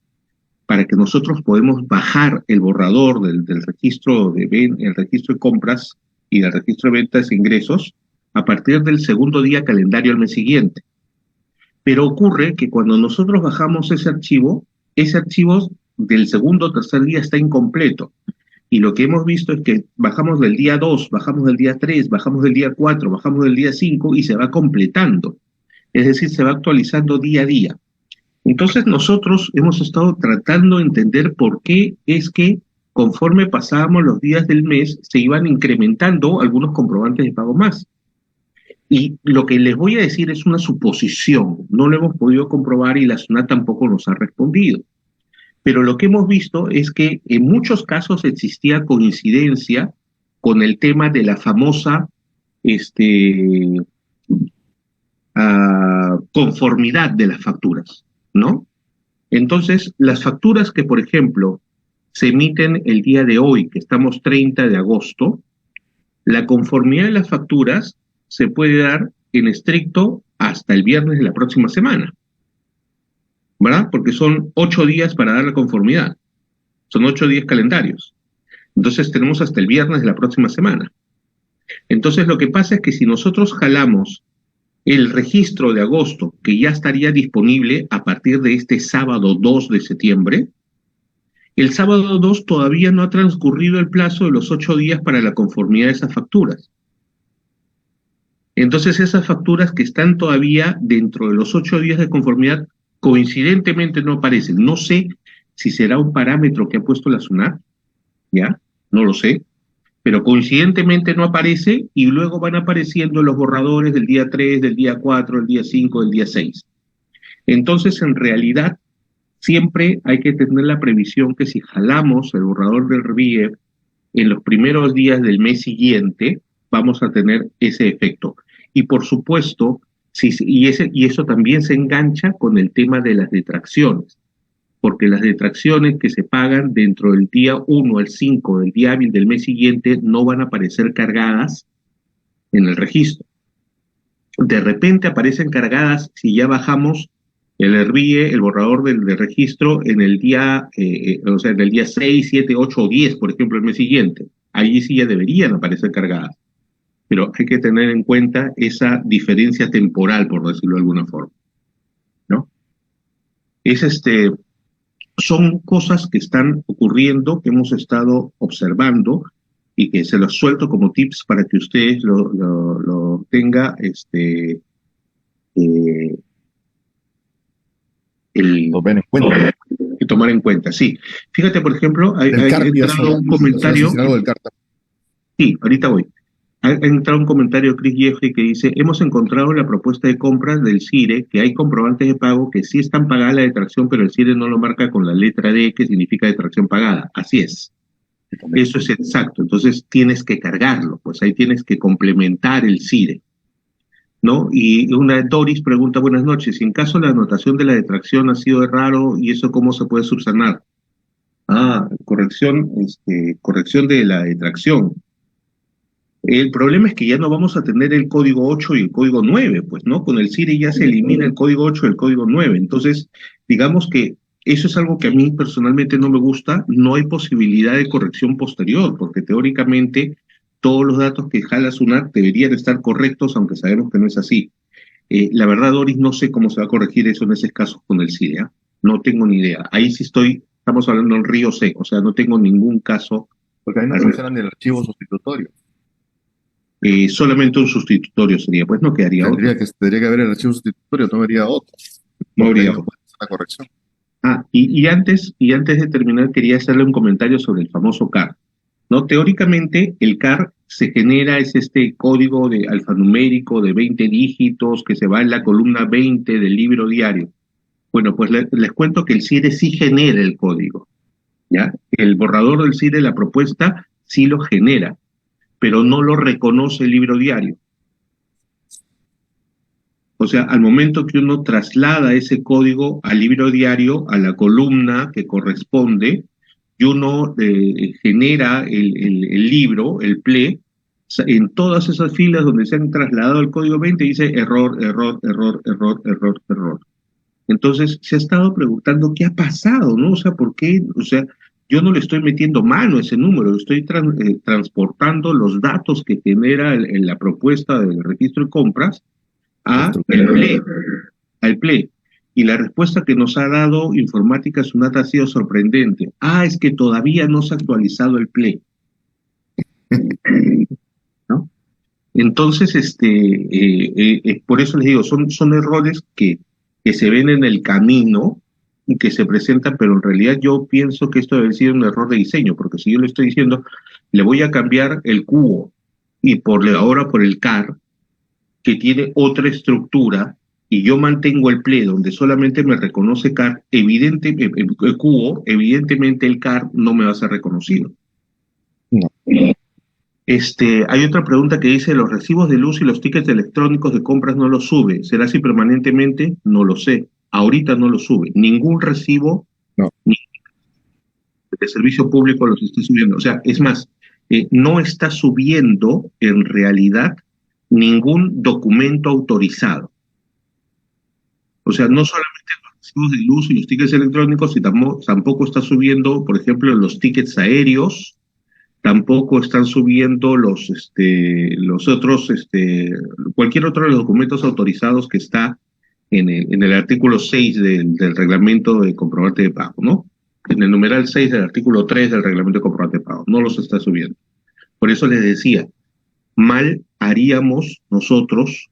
para que nosotros podemos bajar el borrador del registro el registro de compras y del registro de ventas e ingresos a partir del segundo día calendario al mes siguiente. Pero ocurre que cuando nosotros bajamos ese archivo del segundo o tercer día está incompleto. Y lo que hemos visto es que bajamos del día 2, bajamos del día 3, bajamos del día 4, bajamos del día 5 y se va completando. Es decir, se va actualizando día a día. Entonces nosotros hemos estado tratando de entender por qué es que conforme pasábamos los días del mes se iban incrementando algunos comprobantes de pago más. Y lo que les voy a decir es una suposición, no lo hemos podido comprobar y la SUNAT tampoco nos ha respondido. Pero lo que hemos visto es que en muchos casos existía coincidencia con el tema de la famosa conformidad de las facturas, ¿no? Entonces, las facturas que, por ejemplo, se emiten el día de hoy, que estamos 30 de agosto, la conformidad de las facturas se puede dar en estricto hasta el viernes de la próxima semana, ¿verdad? Porque son 8 días para dar la conformidad, son 8 días calendarios. Entonces tenemos hasta el viernes de la próxima semana. Entonces lo que pasa es que si nosotros jalamos el registro de agosto, que ya estaría disponible a partir de este sábado 2 de septiembre, el sábado 2 todavía no ha transcurrido el plazo de los 8 días para la conformidad de esas facturas. Entonces esas facturas que están todavía dentro de los 8 días de conformidad coincidentemente no aparecen. No sé si será un parámetro que ha puesto la SUNAT, ¿ya? No lo sé, pero coincidentemente no aparece y luego van apareciendo los borradores del día 3, del día 4, del día 5, del día 6. Entonces, en realidad, siempre hay que tener la previsión que si jalamos el borrador del RBIEF en los primeros días del mes siguiente, vamos a tener ese efecto. Y por supuesto, y eso también se engancha con el tema de las detracciones, porque las detracciones que se pagan dentro del día 1 al 5 del día hábil del mes siguiente no van a aparecer cargadas en el registro. De repente aparecen cargadas si ya bajamos el RBIE, el borrador del registro, en el día, o sea, en el día 6, 7, 8 o 10, por ejemplo, el mes siguiente. Allí sí ya deberían aparecer cargadas. Pero hay que tener en cuenta esa diferencia temporal, por decirlo de alguna forma, ¿no? Es son cosas que están ocurriendo, que hemos estado observando y que se los suelto como tips para que ustedes lo tenga eh, el, Lo ven en cuenta. que tomar en cuenta. Sí, fíjate, por ejemplo, El ha CAR ya entrado un nos ibas a comentario, decir algo del CAR. sí, ahorita voy. Ha entrado un comentario, Chris Jeffrey, que dice: hemos encontrado en la propuesta de compras del CIRE que hay comprobantes de pago que sí están pagadas la detracción, pero el CIRE no lo marca con la letra D, que significa detracción pagada. Así es. Eso es exacto. Entonces tienes que cargarlo, pues ahí tienes que complementar el CIRE, ¿no? Y una Doris pregunta: buenas noches, si en caso la anotación de la detracción ha sido errado, ¿y eso cómo se puede subsanar? Corrección de la detracción. El problema es que ya no vamos a tener el código 8 y el código 9, pues, ¿no? Con el CIRE ya se elimina el código 8 y el código 9. Entonces, digamos que eso es algo que a mí personalmente no me gusta. No hay posibilidad de corrección posterior, porque teóricamente todos los datos que jala SUNAT deberían estar correctos, aunque sabemos que no es así. La verdad, Doris, no sé cómo se va a corregir eso en ese caso con el CIRE, ¿ah? No tengo ni idea. Ahí sí estamos hablando en río seco, o sea, no tengo ningún caso. Porque ahí no funciona ni el archivo sustitutorio. Solamente un sustitutorio sería, pues no quedaría otro. Tendría que haber el archivo sustitutorio, no habría otro. No Porque ahí habría no otro. puede hacer la corrección. Y antes de terminar, quería hacerle un comentario sobre el famoso CAR. ¿No? Teóricamente, el CAR se genera, es este código de alfanumérico de 20 dígitos que se va en la columna 20 del libro diario. Bueno, pues les cuento que el CIRE sí genera el código, ¿ya? El borrador del CIRE, la propuesta, sí lo genera, pero no lo reconoce el libro diario. O sea, al momento que uno traslada ese código al libro diario, a la columna que corresponde, y uno genera el libro, el PLE, en todas esas filas donde se han trasladado el código 20 dice error, error, error, error, error, error. Entonces se ha estado preguntando qué ha pasado, ¿no? O sea, ¿por qué? O sea, yo no le estoy metiendo mano a ese número, estoy transportando los datos que genera la propuesta del registro de compras a el PLE, al PLE. Y la respuesta que nos ha dado Informática Sunat ha sido sorprendente. Es que todavía no se ha actualizado el PLE, ¿no? Entonces, por eso les digo, son errores que se ven en el camino y que se presentan, pero en realidad yo pienso que esto debe haber sido un error de diseño, porque si yo le estoy diciendo, le voy a cambiar el cubo y ahora por el CAR, que tiene otra estructura, y yo mantengo el PLE donde solamente me reconoce CAR, el cubo, evidentemente el CAR no me va a ser reconocido. No. Hay otra pregunta que dice: los recibos de luz y los tickets electrónicos de compras no los sube. ¿Será así permanentemente? No lo sé. Ahorita no lo sube. Ningún recibo No. ni de servicio público los está subiendo. O sea, es más, no está subiendo en realidad ningún documento autorizado. O sea, no solamente los recibos de luz y los tickets electrónicos, sino tampoco está subiendo, por ejemplo, los tickets aéreos, tampoco están subiendo los otros, cualquier otro de los documentos autorizados que está en el artículo 6 del reglamento de comprobante de pago, ¿no? En el numeral 6 del artículo 3 del reglamento de comprobante de pago, no los está subiendo. Por eso les decía, mal haríamos nosotros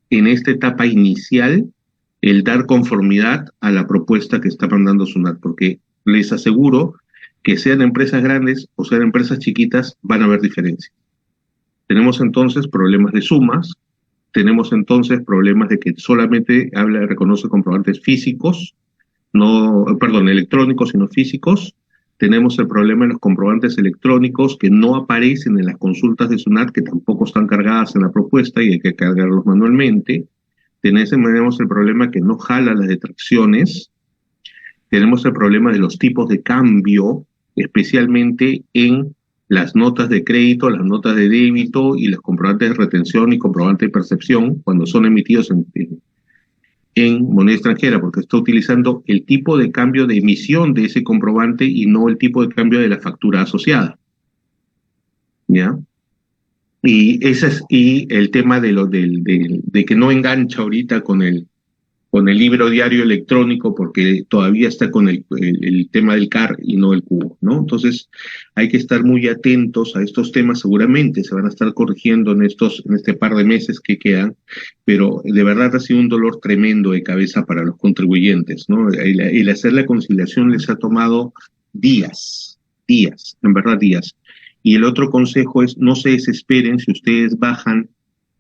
en esta etapa inicial el dar conformidad a la propuesta que está mandando SUNAT, porque les aseguro que sean empresas grandes o sean empresas chiquitas, van a haber diferencias. Tenemos entonces problemas de sumas, tenemos entonces problemas de que solamente reconoce comprobantes físicos, no, perdón, electrónicos, sino físicos. Tenemos el problema de los comprobantes electrónicos que no aparecen en las consultas de SUNAT, que tampoco están cargadas en la propuesta y hay que cargarlos manualmente. Tenemos el problema que no jala las detracciones. Tenemos el problema de los tipos de cambio, especialmente en las notas de crédito, las notas de débito y los comprobantes de retención y comprobantes de percepción cuando son emitidos en moneda extranjera, porque está utilizando el tipo de cambio de emisión de ese comprobante y no el tipo de cambio de la factura asociada. ¿Ya? Y el tema de que no engancha ahorita con el libro diario electrónico porque todavía está con el tema del CAR y no el cubo, ¿no? Entonces hay que estar muy atentos a estos temas, seguramente se van a estar corrigiendo en este par de meses que quedan, pero de verdad ha sido un dolor tremendo de cabeza para los contribuyentes, ¿no? El hacer la conciliación les ha tomado días, en verdad días. Y el otro consejo es no se desesperen si ustedes bajan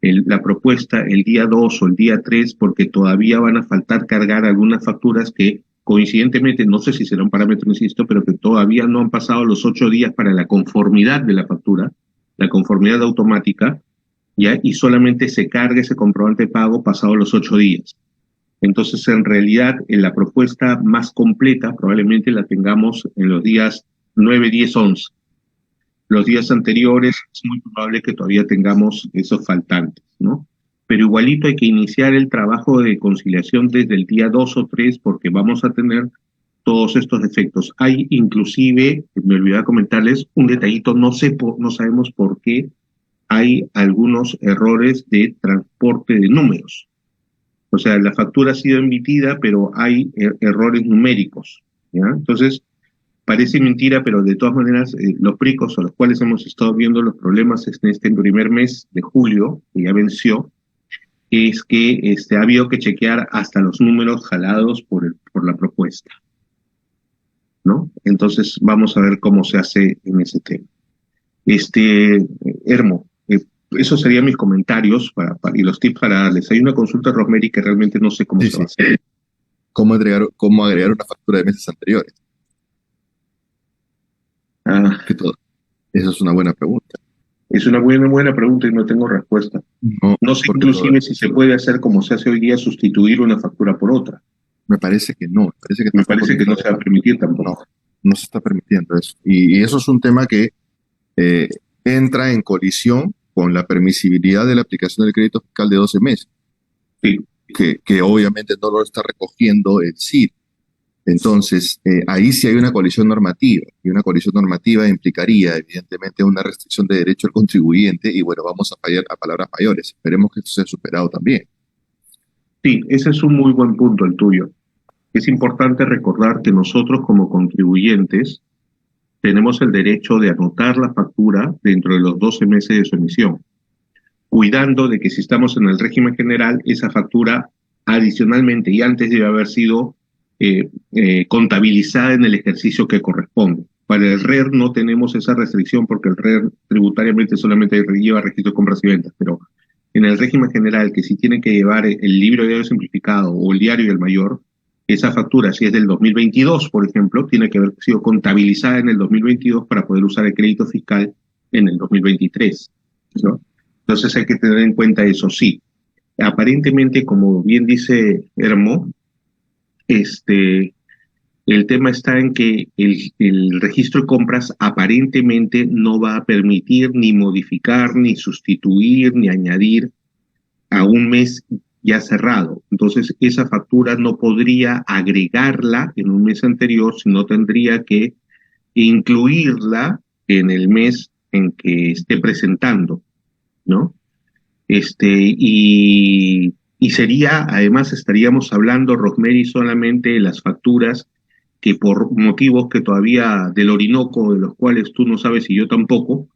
la propuesta el día 2 o el día 3, porque todavía van a faltar cargar algunas facturas que coincidentemente, no sé si será un parámetro, insisto, pero que todavía no han pasado los 8 días para la conformidad de la factura, la conformidad automática, ¿ya? Y solamente se carga ese comprobante de pago pasado los 8 días. Entonces, en realidad, en la propuesta más completa probablemente la tengamos en los días 9, 10, 11. Los días anteriores es muy probable que todavía tengamos esos faltantes, ¿no? Pero igualito hay que iniciar el trabajo de conciliación desde el día 2 o 3 porque vamos a tener todos estos efectos. Hay inclusive, me olvidé comentarles, un detallito, no sabemos por qué hay algunos errores de transporte de números. O sea, la factura ha sido emitida, pero hay errores numéricos, ¿ya? Entonces, parece mentira, pero de todas maneras, los PRICOS a los cuales hemos estado viendo los problemas en este primer mes de julio, que ya venció, es que ha habido que chequear hasta los números jalados por la propuesta, ¿no? Entonces, vamos a ver cómo se hace en ese tema. Hermo, esos serían mis comentarios y los tips para darles. Hay una consulta de Rosemary que realmente no sé cómo Sí, se va a sí. hacer. ¿Cómo agregar una factura de meses anteriores? Ah, Que todo. Esa es una buena pregunta. es una buena pregunta y no tengo respuesta. No, No sé porque inclusive si se puede hacer como se hace hoy día, sustituir una factura por otra. me parece que no, me parece que Me tampoco parece que no se va a permitir tampoco. no, no se está permitiendo eso. Y eso es un tema que eh, entra en colisión con la permisibilidad de la aplicación del crédito fiscal de 12 meses, Sí, que obviamente no lo está recogiendo el CIR. Entonces, ahí sí hay una colisión normativa, y una colisión normativa implicaría, evidentemente, una restricción de derecho al contribuyente, y bueno, vamos a fallar a palabras mayores. Esperemos que esto sea superado también. sí, ese es un muy buen punto el tuyo. Es importante recordar que nosotros como contribuyentes tenemos el derecho de anotar la factura dentro de los 12 meses de su emisión, cuidando de que si estamos en el régimen general, esa factura adicionalmente y antes debe haber sido contabilizada en el ejercicio que corresponde. Para el RER no tenemos esa restricción porque el RER tributariamente solamente lleva registro de compras y ventas, pero en el régimen general, que sí tiene que llevar el libro de diario simplificado o el diario del mayor, esa factura, si es del 2022, por ejemplo, tiene que haber sido contabilizada en el 2022 para poder usar el crédito fiscal en el 2023, ¿no? Entonces hay que tener en cuenta eso, sí. Aparentemente, como bien dice Hermo, el tema está en que el registro de compras aparentemente no va a permitir ni modificar, ni sustituir, ni añadir a un mes ya cerrado. Entonces, esa factura no podría agregarla en un mes anterior, sino tendría que incluirla en el mes en que esté presentando, ¿no? Y sería, además, estaríamos hablando, Rosemary, solamente de las facturas que por motivos que todavía del Orinoco, de los cuales tú no sabes y yo tampoco,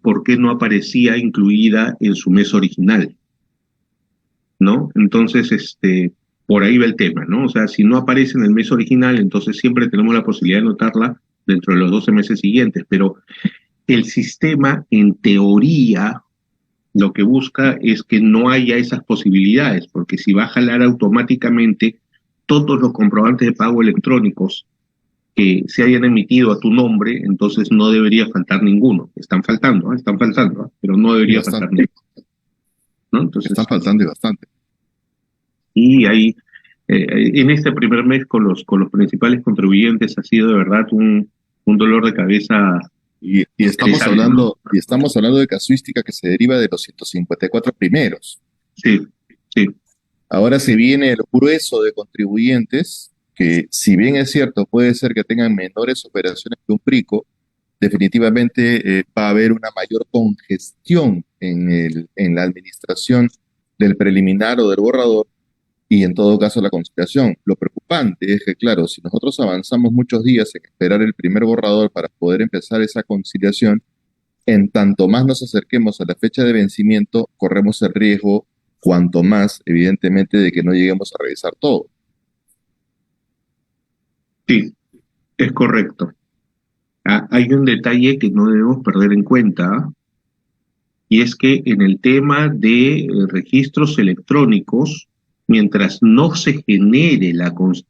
por qué no aparecía incluida en su mes original, ¿no? Entonces, por ahí va el tema, ¿no? O sea, si no aparece en el mes original, entonces siempre tenemos la posibilidad de anotarla dentro de los 12 meses siguientes, pero el sistema, en teoría, lo que busca es que no haya esas posibilidades, porque si va a jalar automáticamente todos los comprobantes de pago electrónicos que se hayan emitido a tu nombre, entonces no debería faltar ninguno. Están faltando, pero no Y debería faltar bastante. ninguno, ¿no? Están Entonces, faltando y bastante. y ahí, en este primer mes con los principales contribuyentes ha sido de verdad un dolor de cabeza Y interesante, ¿no? estamos hablando de casuística que se deriva de los 154 primeros. Sí, sí, Ahora se viene el grueso de contribuyentes que, si bien es cierto, puede ser que tengan menores operaciones que un PRICO, definitivamente va a haber una mayor congestión en la administración del preliminar o del borrador y en todo caso la conciliación. Lo preocupante es que, claro, si nosotros avanzamos muchos días en esperar el primer borrador para poder empezar esa conciliación, en tanto más nos acerquemos a la fecha de vencimiento, corremos el riesgo, cuanto más, evidentemente, de que no lleguemos a revisar todo. sí, es correcto. Hay un detalle que no debemos perder en cuenta, y es que en el tema de registros electrónicos, mientras no se genere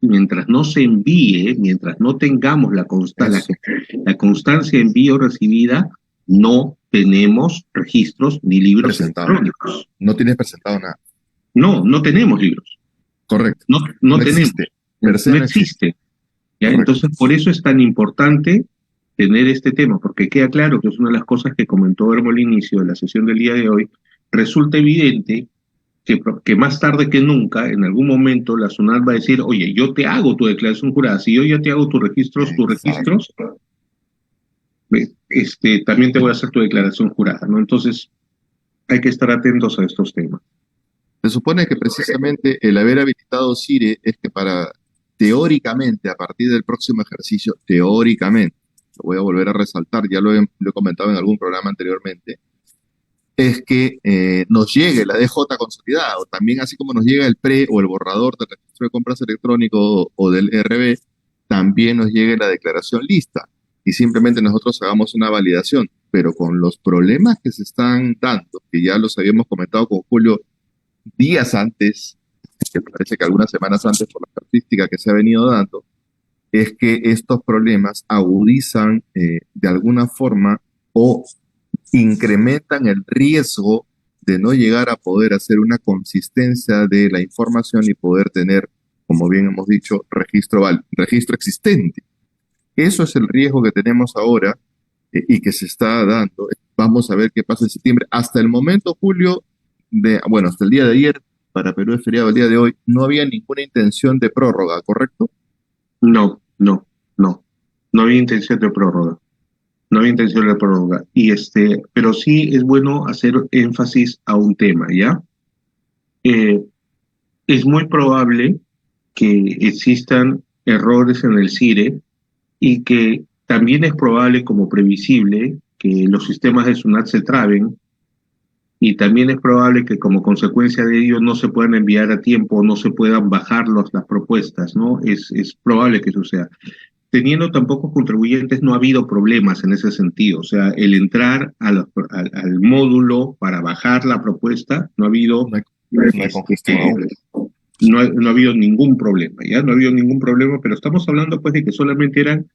mientras no se envíe, mientras no tengamos Eso, la constancia de envío recibida, no tenemos registros ni libros presentado. electrónicos. No tienes presentado nada. No, no tenemos libros. Correcto. No No tenemos. existe. Per se No no existe. existe. ¿Ya? Correcto. Entonces, por eso es tan importante tener este tema, porque queda claro que es una de las cosas que comentó Hermo al inicio de la sesión del día de hoy. Resulta evidente que más tarde que nunca, en algún momento, la SUNAT va a decir, oye, yo te hago tu declaración jurada, si yo ya te hago tus Exacto. registros, también te voy a hacer tu declaración jurada, ¿no? Entonces, hay que estar atentos a estos temas. Se supone que precisamente el haber habilitado CIRE es que teóricamente, a partir del próximo ejercicio, teóricamente, lo voy a volver a resaltar, ya lo he comentado en algún programa anteriormente, es que nos llegue la DJ consolidada, o también así como nos llega el pre o el borrador del registro de compras electrónico o del RB, también nos llegue la declaración lista y simplemente nosotros hagamos una validación, pero con los problemas que se están dando, que ya los habíamos comentado con Julio días antes, que parece que algunas semanas antes por la característica que se ha venido dando, es que estos problemas agudizan de alguna forma o incrementan el riesgo de no llegar a poder hacer una consistencia de la información y poder tener, como bien hemos dicho, registro existente. Eso es el riesgo que tenemos ahora y que se está dando. Vamos a ver qué pasa en septiembre. Hasta el momento, Julio, bueno, hasta el día de ayer, para Perú es feriado el día de hoy, no había ninguna intención de prórroga, ¿correcto? No, no, no. No había intención de prórroga. No había intención de prórroga. Pero sí es bueno hacer énfasis a un tema, ¿ya? Eh, es muy probable que existan errores en el CIRE y que también es probable, como previsible, que los sistemas de SUNAT se traben y también es probable que como consecuencia de ello no se puedan enviar a tiempo, no se puedan bajar las propuestas, ¿no? Es probable que suceda. Teniendo tan pocos contribuyentes no ha habido problemas en ese sentido. O sea, el entrar al módulo para bajar la propuesta, no ha habido, No hay, no hay congestión aún. no ha habido ningún problema, ¿ya? No ha habido ningún problema, pero estamos hablando pues de que solamente eran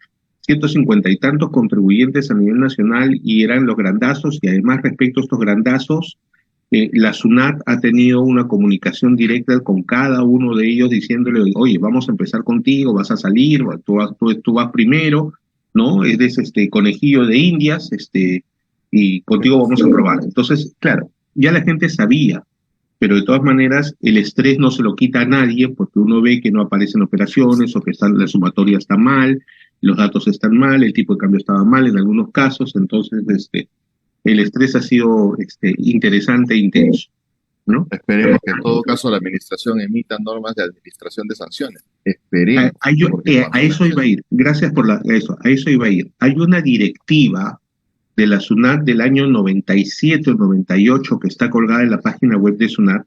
150 y tantos contribuyentes a nivel nacional y eran los grandazos, y además respecto a estos grandazos, la SUNAT ha tenido una comunicación directa con cada uno de ellos diciéndole, oye, vamos a empezar contigo, vas a salir, tú vas primero, ¿no? Eres conejillo de Indias, y contigo vamos a probar. Entonces, claro, ya la gente sabía, pero de todas maneras el estrés no se lo quita a nadie porque uno ve que no aparecen operaciones o que la sumatoria está mal, los datos están mal, el tipo de cambio estaba mal en algunos casos, entonces el estrés ha sido interesante e intenso, ¿no? Esperemos que en todo caso la administración emita normas de administración de sanciones. Esperemos, porque A cuando eso menos iba a eso. ir, gracias por eso, a eso iba a ir. Hay una directiva de la SUNAT del año 97 o 98 que está colgada en la página web de SUNAT,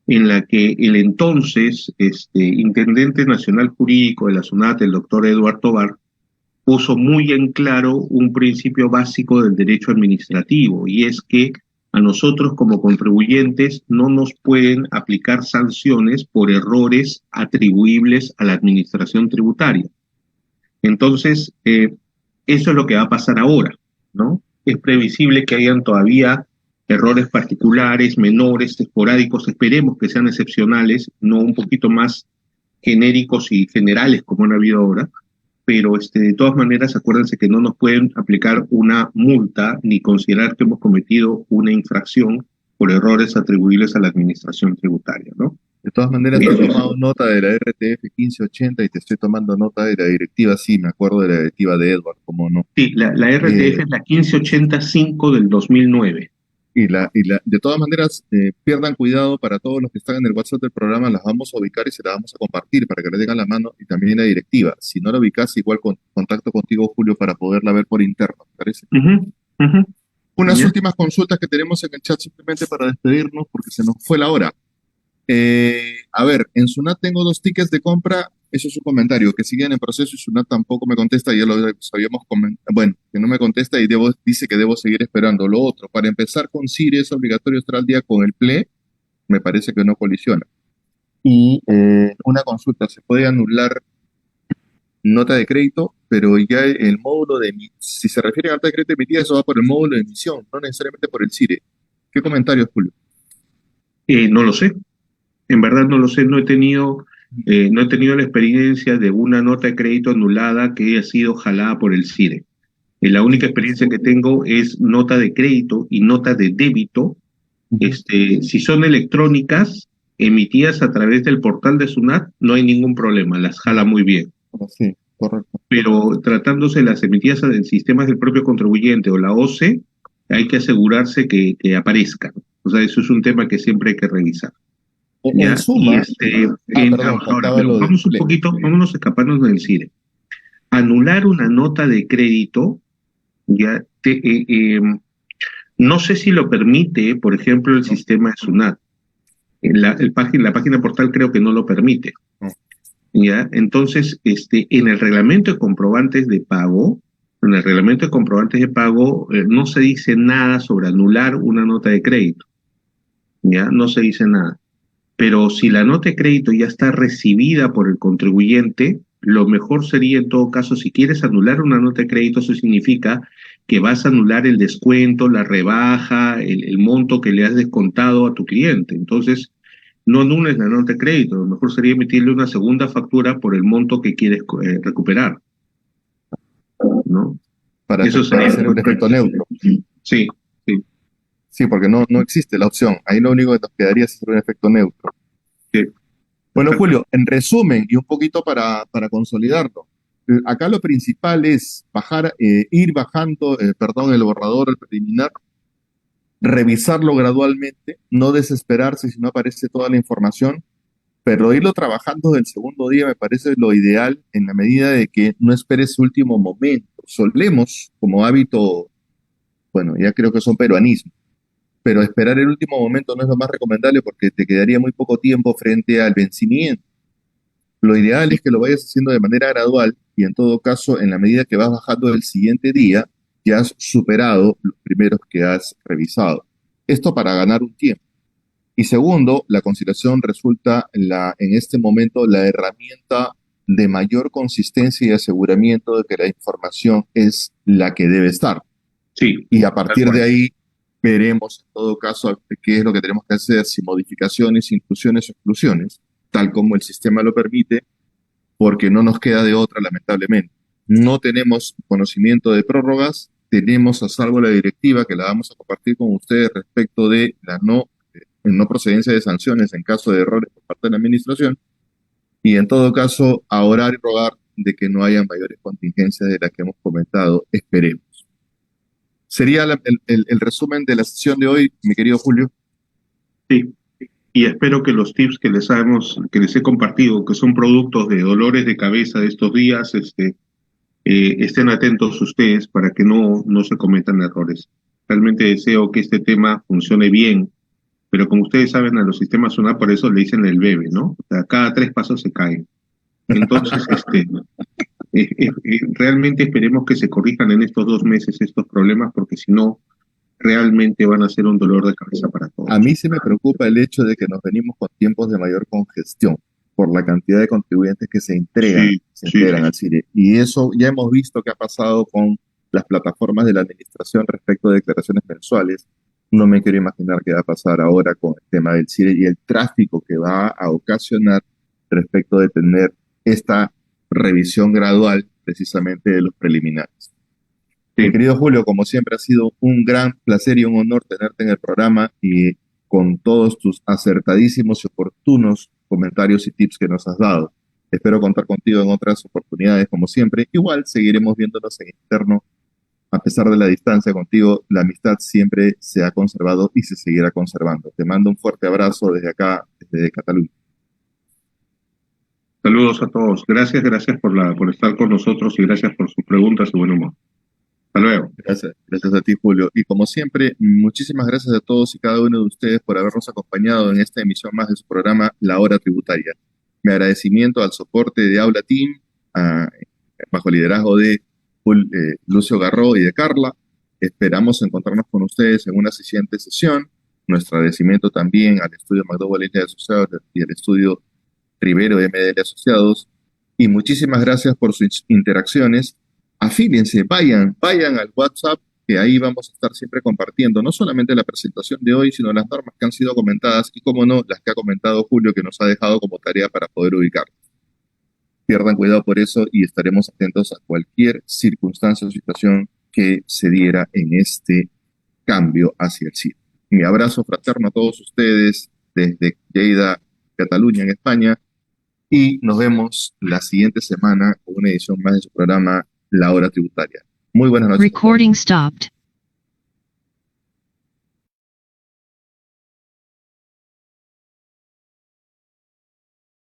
en la que el entonces intendente nacional jurídico de la SUNAT, el doctor Eduardo Tobar, puso muy en claro un principio básico del derecho administrativo, y es que a nosotros como contribuyentes no nos pueden aplicar sanciones por errores atribuibles a la administración tributaria. Entonces, eso es lo que va a pasar ahora, ¿no? Es previsible que hayan todavía errores particulares, menores, esporádicos, esperemos que sean excepcionales, no un poquito más genéricos y generales como han habido ahora, pero de todas maneras acuérdense que no nos pueden aplicar una multa ni considerar que hemos cometido una infracción por errores atribuibles a la administración tributaria, ¿no? De todas maneras, te he Eso es. tomado nota de la RTF 1580 y te estoy tomando nota de la directiva, sí, me acuerdo de la directiva de Edward, cómo no. Sí, la RTF Eh, es la 1585 del 2009. de todas maneras, pierdan cuidado para todos los que están en el WhatsApp del programa, las vamos a ubicar y se las vamos a compartir para que le tengan la mano y también la directiva. Si no la ubicas, igual contacto contigo, Julio, para poderla ver por interno, ¿te parece? Ujú, ujú. Unas ¿Ya? últimas consultas que tenemos en el chat simplemente para despedirnos porque se nos fue la hora. A ver, en Sunat tengo dos tickets de compra. Eso es un comentario que siguen en proceso y Sunat tampoco me contesta. Ya lo habíamos comentado. Bueno, que no me contesta y dice que debo seguir esperando. Lo otro, para empezar con Siri es obligatorio estar al día con el PLE. Me parece que no colisiona. Y una consulta, se puede anular nota de crédito, pero ya el módulo si se refiere a nota de crédito emitida, eso va por el módulo de emisión, no necesariamente por el CIRE. ¿Qué comentarios, Julio? No lo sé, en verdad no lo sé, no he tenido la experiencia de una nota de crédito anulada que haya sido jalada por el CIRE. La única experiencia que tengo es nota de crédito y nota de débito. Ujú. Si son electrónicas, emitidas a través del portal de SUNAT, no hay ningún problema, las jala muy bien. Sí, correcto. Pero tratándose de las emitidas en sistemas del propio contribuyente o la OCE, hay que asegurarse que aparezcan. O sea, eso es un tema que siempre hay que revisar. En ¿Ya? Y suma, perdón, ahora, faltaba pero lo del vamos un PLE. poquito, vámonos a escaparnos del CIRE. Anular una nota de crédito, ya no sé si lo permite, por ejemplo, el No, sistema de SUNAT. La página portal creo que no lo permite. no. ¿Ya? Entonces, en el reglamento de comprobantes de pago, no se dice nada sobre anular una nota de crédito, ¿ya? No se dice nada. Pero si la nota de crédito ya está recibida por el contribuyente, lo mejor sería en todo caso, si quieres anular una nota de crédito, eso significa que vas a anular el descuento, la rebaja, el monto que le has descontado a tu cliente. Entonces, no anules la nota de crédito, lo mejor sería emitirle una segunda factura por el monto que quieres recuperar, ¿no? Eso Para sería hacer lo un efecto correcto. neutro. Sí, sí, Sí, porque no existe la opción. Ahí lo único que nos quedaría es hacer un efecto neutro. sí, Bueno, perfecto. Julio, en resumen y un poquito para consolidarlo, acá lo principal es ir bajando, perdón, el borrador, el preliminar, revisarlo gradualmente, no desesperarse si no aparece toda la información, pero irlo trabajando del segundo día me parece lo ideal en la medida de que no esperes último momento. Solemos, como hábito, bueno, ya creo que son peruanismos, pero esperar el último momento no es lo más recomendable porque te quedaría muy poco tiempo frente al vencimiento. Lo ideal es que lo vayas haciendo de manera gradual y en todo caso, en la medida que vas bajando el siguiente día, ya has superado los primeros que has revisado. Esto para ganar un tiempo. Y segundo, la conciliación resulta en este momento la herramienta de mayor consistencia y aseguramiento de que la información es la que debe estar. Sí, Y a tal partir de cual. ahí veremos en todo caso qué es lo que tenemos que hacer, si modificaciones, inclusiones o exclusiones, tal como el sistema lo permite, porque no nos queda de otra, lamentablemente. No tenemos conocimiento de prórrogas, tenemos a salvo la directiva que la vamos a compartir con ustedes respecto de la no procedencia de sanciones en caso de errores por parte de la administración, y en todo caso, a orar y rogar de que no haya mayores contingencias de las que hemos comentado, esperemos. Sería el resumen de la sesión de hoy, mi querido Julio. Sí. Y espero que los tips que les he compartido, que son productos de dolores de cabeza de estos días, estén atentos ustedes para que no se cometan errores. Realmente deseo que este tema funcione bien, pero como ustedes saben, a los sistemas SUNAT por eso le dicen el bebé, ¿no? O sea, cada 3 pasos se caen. Entonces, realmente esperemos que se corrijan en estos 2 meses estos problemas, porque si no, realmente van a ser un dolor de cabeza para A todos. mí sí me preocupa el hecho de que nos venimos con tiempos de mayor congestión. por la cantidad de contribuyentes que Sí, se sí, integran sí. al CIRE. Y eso ya hemos visto que ha pasado con las plataformas de la administración respecto de declaraciones mensuales. No me quiero imaginar qué va a pasar ahora con el tema del CIRE y el tráfico que va a ocasionar respecto de tener esta revisión gradual precisamente de los preliminares. Mi Sí. querido Julio, como siempre ha sido un gran placer y un honor tenerte en el programa y con todos tus acertadísimos y oportunos comentarios y tips que nos has dado. Espero contar contigo en otras oportunidades como siempre. Igual seguiremos viéndonos en interno. A pesar de la distancia contigo, la amistad siempre se ha conservado y se seguirá conservando. Te mando un fuerte abrazo desde acá, desde Cataluña. Saludos a todos. Gracias, gracias por estar con nosotros y gracias por sus preguntas y buen humor. Hasta luego. Gracias a ti, Julio. Y como siempre, muchísimas gracias a todos y cada uno de ustedes por habernos acompañado en esta emisión más de su programa La Hora Tributaria. Mi agradecimiento al soporte de Aula Team, a- bajo el liderazgo de Lucio Garro y de Carla. Esperamos encontrarnos con ustedes en una siguiente sesión. Nuestro agradecimiento también al estudio McDowell y Asociados y al estudio Rivero de MDL Asociados. Y muchísimas gracias por sus interacciones. Afíliense, vayan al WhatsApp, que ahí vamos a estar siempre compartiendo no solamente la presentación de hoy, sino las normas que han sido comentadas y, como no, las que ha comentado Julio, que nos ha dejado como tarea para poder ubicar. Pierdan cuidado por eso y estaremos atentos a cualquier circunstancia o situación que se diera en este cambio hacia el CID. Mi abrazo fraterno a todos ustedes desde Lleida, Cataluña, en España, y nos vemos la siguiente semana con una edición más de su programa La Hora Tributaria. Muy buenas noches. Recording stopped.